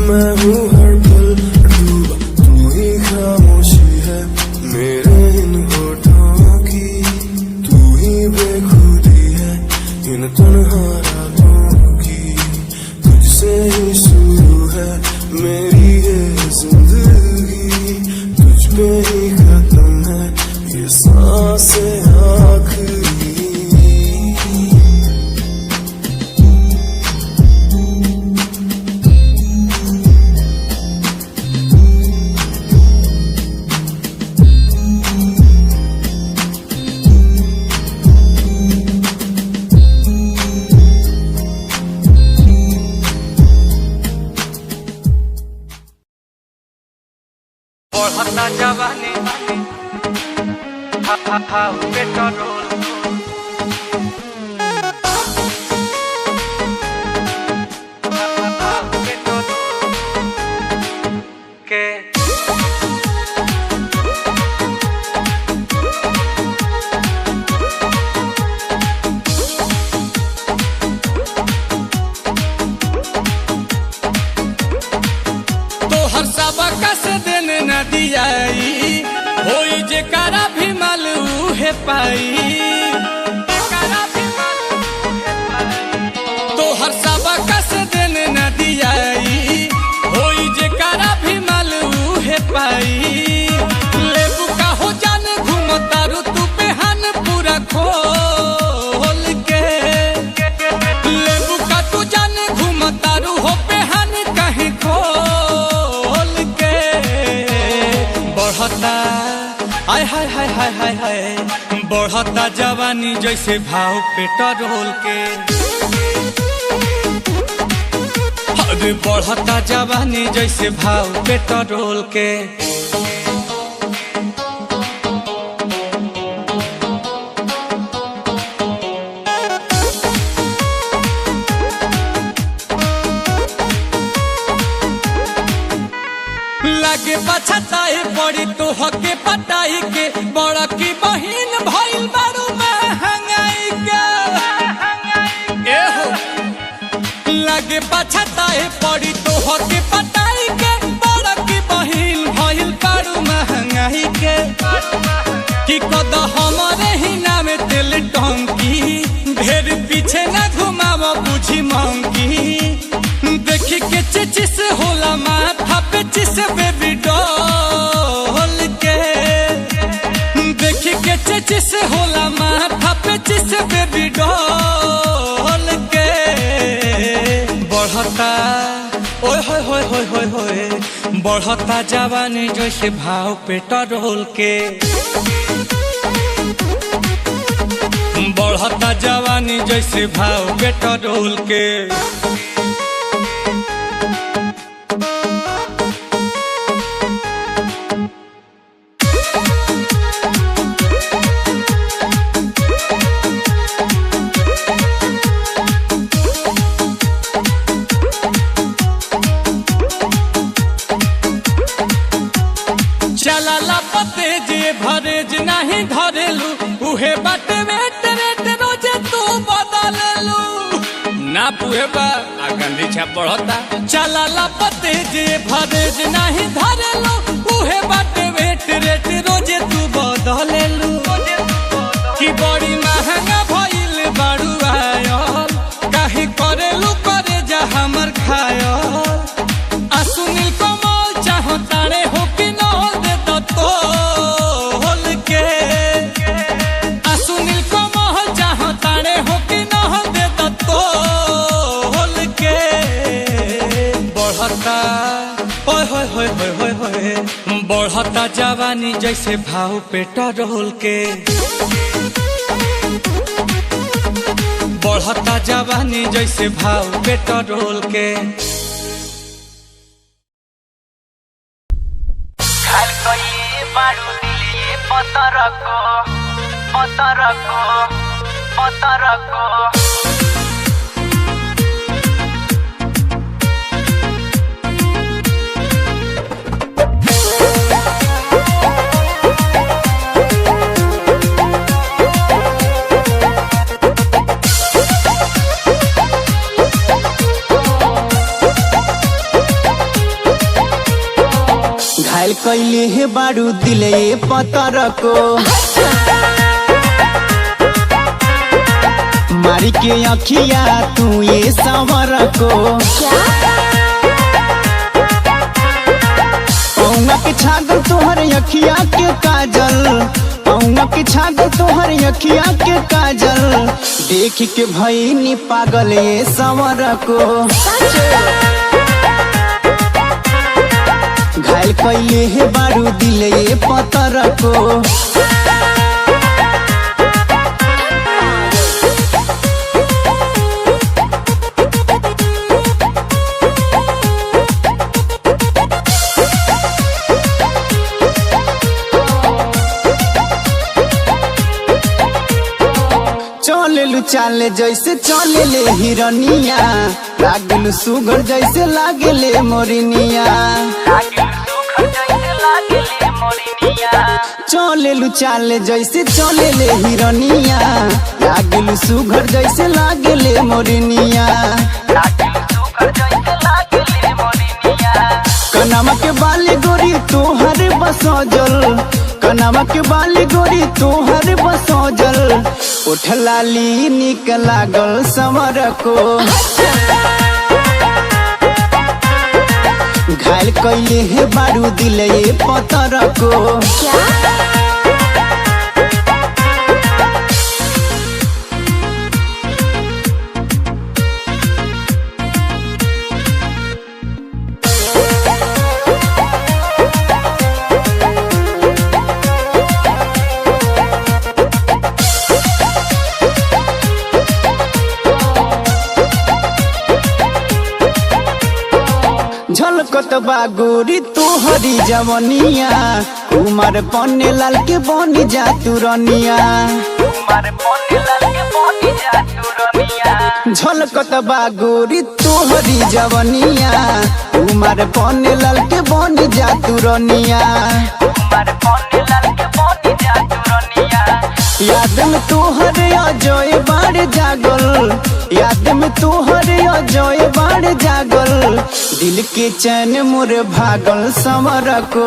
मैं हूँ हर पल डूबा। तू ही खामोशी है मेरे इन होठों की, तू ही बेखुदी है इन तन्हा रातों की। तुझसे ही शुरू है मेरी ये जिंदगी, तुझ पे ही खत्म है ये सांसें आखिरी। बढ़ता जवानी पेट्रोल के तो हर सबका से देने न दियाई, होई जे करा भी मालू है पाई। तो हर सबका से देने न दियाई, होई जे करा भी मालू है पाई। लेबू का हो जान घूमता हाय हाय हाय हाय बढ़ता जवानी जैसे भाव पेट्रोल के अरे बढ़ता जवानी जैसे भाव पेट्रोल के लागे पछताए पड़ी तो हके पटाई के बड़ा की बहिन भइल बारू महंगाई के एहो लागे पछताए पड़ी तो हके पटाई के बड़ा की बहिन भइल बारू महंगाई के कि कद हमारे ही नाम तेल टंकी ढेर पीछे न घुमाव बुझी मंकी देखी के चिचिस होला माथा पे चिस बेबी डॉल के देखी के चिचिस होला माथा पे चिस बेबी डॉल के बढ़ता ओए होए होए होए होए होए बढ़ता जवानी जैसे भाव पेट्रोल के बढ़ता जवानी जैसे भाव पेट्रोल के चला पते जे भरेज नहीं धरेलू उहे बाटे वेट वेट रोजे तू बदललू ना पुहे बा गंदी छाप बढ़ता चला पते जे भरेज नहीं धरेलू उहे बाटे वेट वेट रोजे तू बदललू कि बड़ी महंगा भइल बारू आयल काहे करेलू करे जा हमर खायल आ सुनील कमल चाहतारे हो कि बढ़ता जवानी जैसे भाव पेट्रोल के बढ़ता जवानी जैसे भाव पेट्रोल के घायल कैले हे बारू दिले पतर को मारी के अखिया तू ये संवर को पौंगा के छागल तोहर अखिया के काजल पौंगा के छागल तोहर अखिया के काजल देख के भईनी पागल ये संवर को घायल कैले हे बारू दिले पतर को चलेलू चाले जैसे चले ले हिरनिया लागलू सुगर जैसे लागले मोरिनिया चलेलू चाले जैसे चले ले हिरनिया लागलू सुगर जैसे लागले मोरिनिया कनामा के बाली गोरी तोहर बसजल कनामा के बाली गोरी तोहर बसजल उठ लाली निक लागल समर को घायल कैले हे बारू दिले पतर को झलकत बा गोरी तोहरी जवनिया कुमार पन्ने लाल के बन जा तू रनिया झलकत बा गोरी तोहरी जवनिया कुमार पन्ने लाल के बन जा तू रनिया याद में तोहरे अजय बाड़ जागल याद में तोहरे अजय बाड़ जागल दिल के चैन मोर भागल संवर को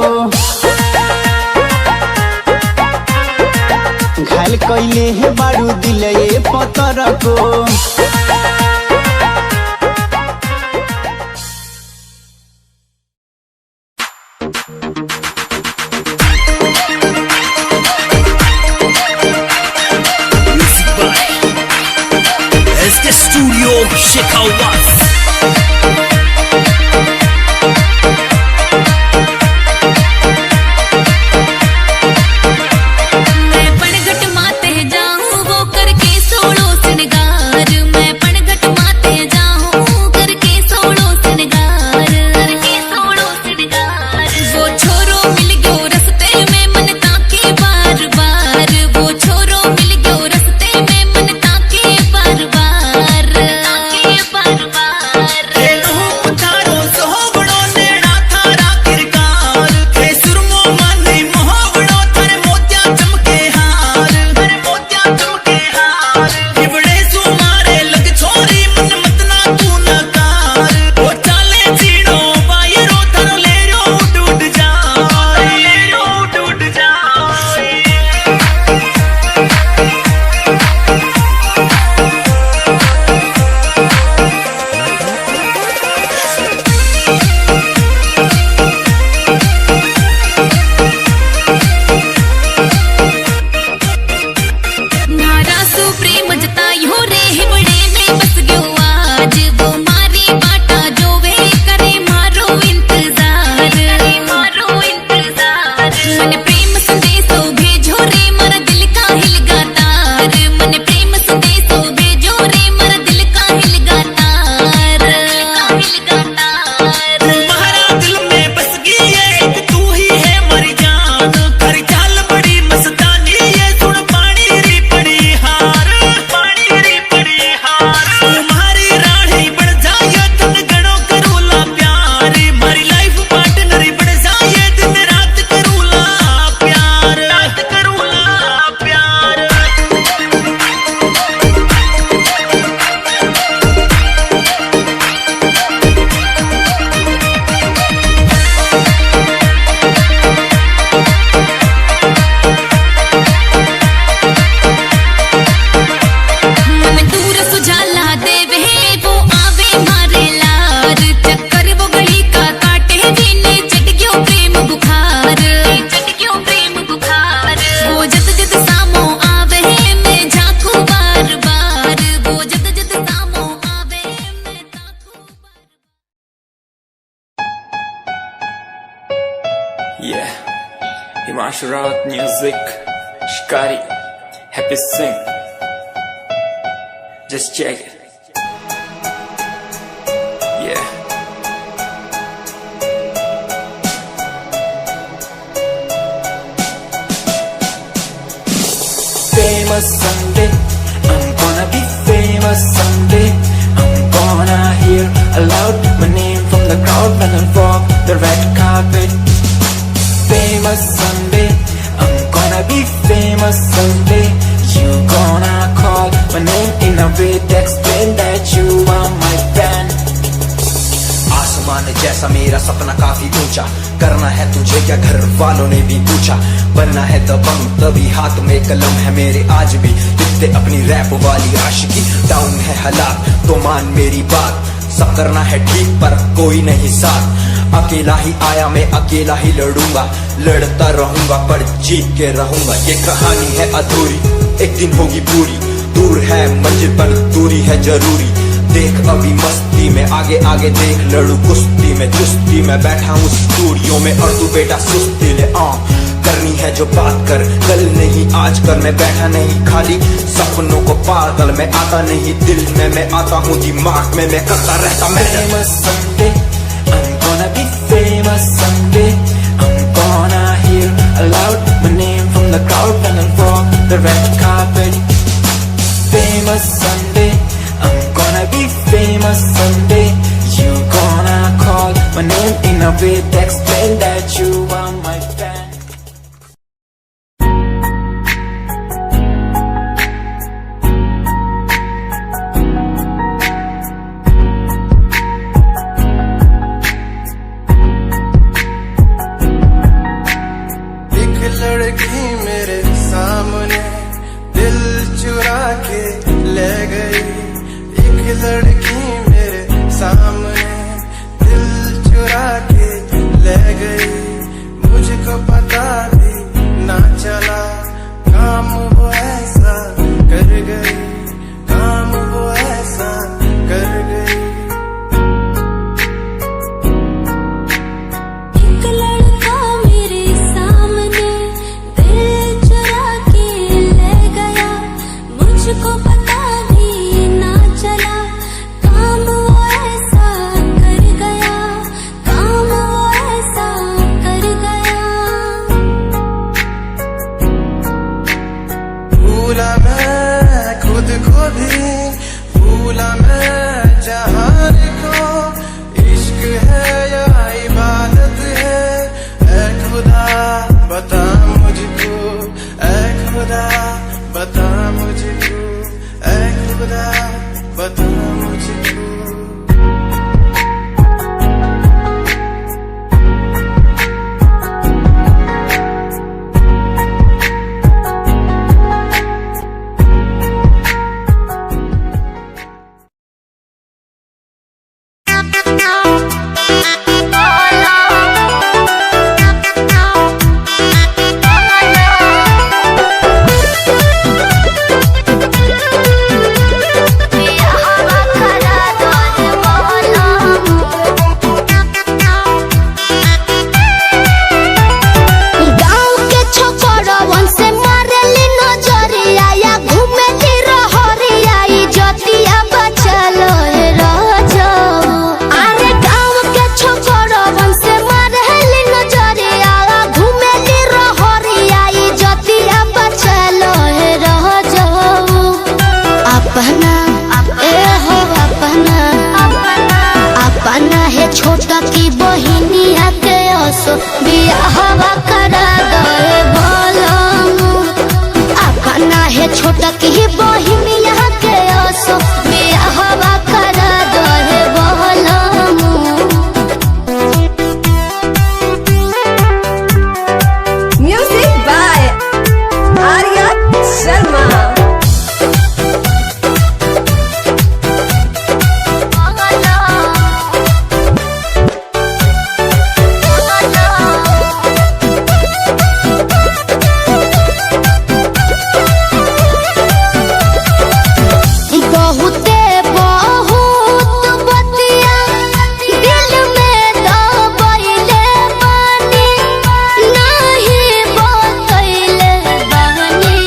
घायल कैले है बारू दिल ये पतर को Himanshu music, Shikari, Happy Singh. Just check it. Yeah. Famous someday, I'm gonna be famous someday. I'm gonna hear aloud my name from the crowd when I walk the red carpet. Famous someday, I'm gonna be famous someday. You gonna call my name in a way to explain that you are my fan. आसमान जैसा मेरा सपना काफी ऊंचा, करना है तुझे क्या घर वालों ने भी पूछा, बनना है दबंग तभी हाथ में कलम है मेरे आज भी, लिखते अपनी रैप वाली आशिकी, डाउन है हालात तो मान मेरी बात, सब करना है ठीक पर कोई नहीं साथ, अकेला ही आया मैं अकेला ही लड़ूंगा, लड़ता रहूंगा पर जीत के रहूंगा, ये कहानी है अधूरी एक दिन होगी पूरी, दूर है मंजिल पर दूरी है जरूरी, देख अभी मस्ती में आगे आगे देख, लड़ू कुश्ती में चुस्ती में बैठा हूँ स्टूडियो में और तू बेटा सुस्ती ले करनी है जो बात कर, कल नहीं आज कर, मैं बैठा नहीं खाली सपनों को पागल में आता नहीं, दिल में मैं आता हूँ दिमाग में मैं करता रहता मैं। Famous someday, I'm gonna be famous someday. I'm gonna hear aloud my name from the crowd when I'm from the red carpet. Famous someday, I'm gonna be famous someday. You gonna call my name in a way to explain that you are my fan. लड़की मेरे सामने दिल चुरा के ले गई। एक लड़की मेरे सामने दिल चुरा के ले गई। मुझको पता भी ना चला काम वो ऐसा कर गई, काम वो ऐसा कर गई। एक लड़का मेरे सामने दिल चुरा के ले गया। मुझको पता भी ना चला काम वो ऐसा कर गया, काम वो ऐसा कर गया। भूला मैं खुद को भी, भूला मैं जहान को। इश्क है या इबादत है, ऐ खुदा बता मुझको, ऐ खुदा बता मुझको, ऐ खुदा बता मुझको। गाँव के छोकरवन से मारेली नजरिया या घूमे की रहरिया, इज्जतिया बचल रह। अरे गाँव के छोकरवन से मारेली नजरिया, घूमे की रहरिया, इज्जतिया बचल रह। अपना ए हो अपना, अपना है छोटा की बहिनिया के असो बियाहवा करा दे बोलम। अपना है छोटा की बहिनिया के असो बियाहवा करा दे बोलम। Music by Arya Sharma. बहुते बहुत बतिया दिल में दबैले बानी, नहीं बतैले बानी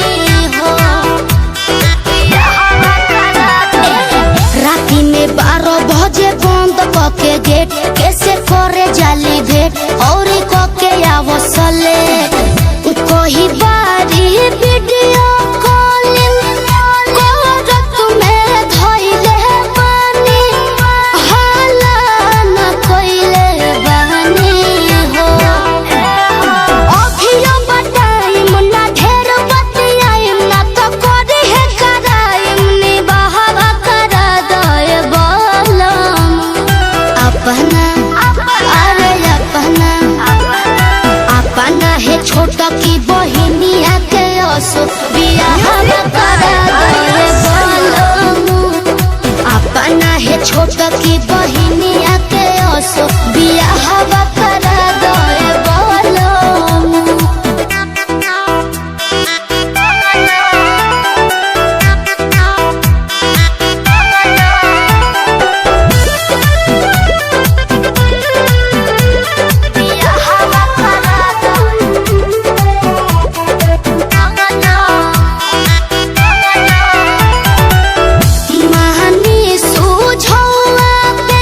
हो। राती में 12 बजे बंद कके गेट, कैसे करे जाली भेट और कके आवसले। कोई बारी वीडियो कॉलिंग करत में धइले बानी, हाला न कइले बानी हो। अभियो बताइम ना ढेर बतियाइम, ना तो करी है कराइम, निबाहवा करा दे बोलम। अपना अरे अपना, अपना है छोटा की बहिनिया के असो बियाहवा करा दे बोलम। अपना है छोटा की बहिनिया के असो बियाहवा करा दे बोलम। महानी सूझौआ पे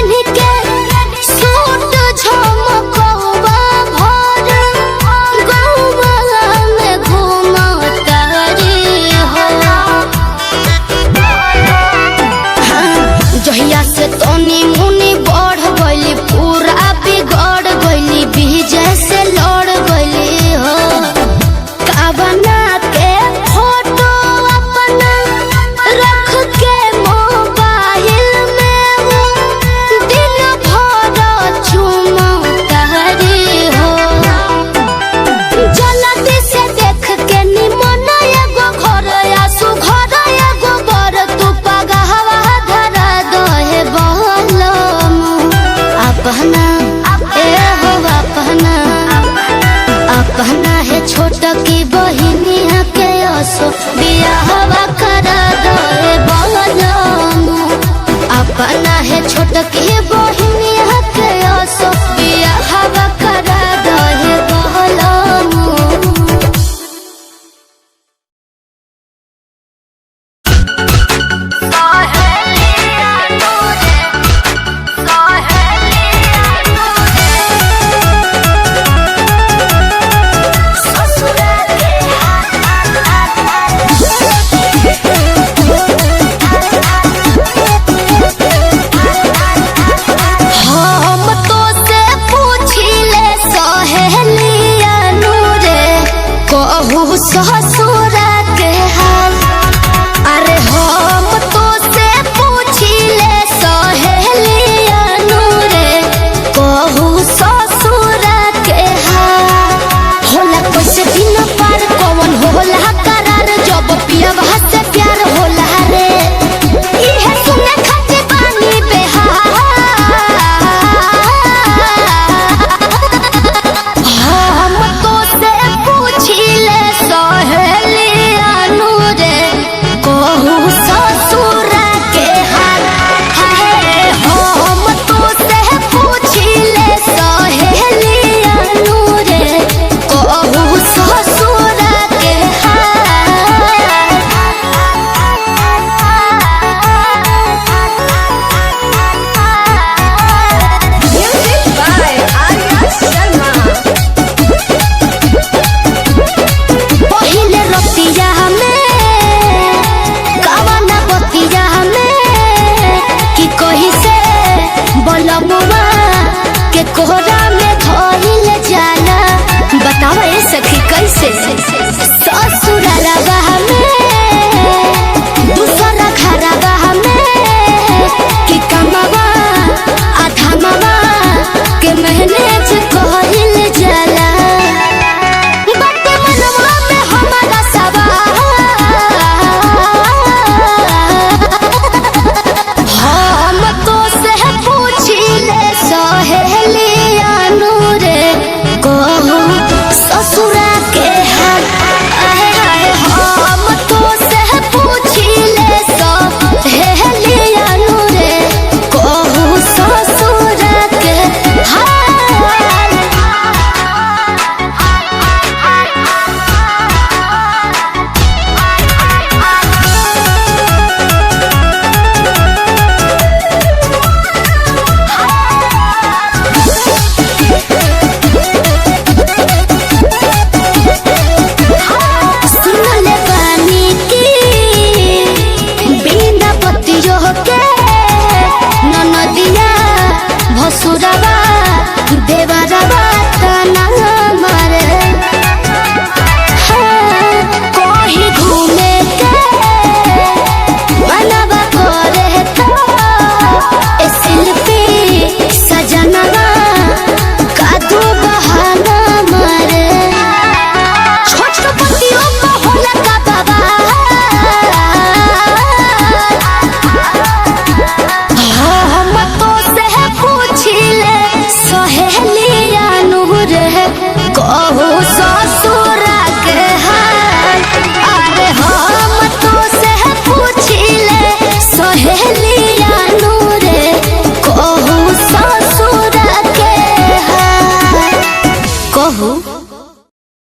छोटकी बहिनिया के आसो बिया हवा करा दहे बहलमू। हम तो से पूछिले सहेलिया नूरे कहू ससुरा के हाल। अरे हम तो से पूछिले सहेलिया नूरे कहू ससुरा के हाल। होला कैसे दिन पार कौन होला करार जब पियवा से प्यार होला रे। इहे सुने खातिर बानी बेहाल। हम तो से पूछिले सहेलिया नूरे कहू ससुरा के हाल। हाय हम तो से पूछिले सहेलिया नूरे कहू ससुरा के Music by Arya Sharma. पहिले रतिया में कवना बतिया में कि कही से बलमुआ के कोहरा में धइल जाला। बताओ ए सखी कैसे ससुरालवा में दूसरा घरवा में कि कमवा आधमवा के मैनेज कइल जाला। बाटे मनवा में हमारा सवाल। हम तो से पूछिले सहेलिया नूरे कहू ससुरा के हाल। आए हाय हम तो से पूछिले सहेलिया नूरे कहू ससुरा के हाल। सुनले बानी की बिना पतियो के ननदिया भसुरवा देवरवा तना मारे। कहीं घूमे के मनवा करे तो ए शिल्पी सजनवा कादू बहाना मारे। छोट पतियों को होला का बाबा। हम तो से पूछिले सहेलिया नूरे कहू ससुरा के हाल। अरे हम तो से पूछिले सहेलिया नूरे कहू ससुरा के हाल। कहू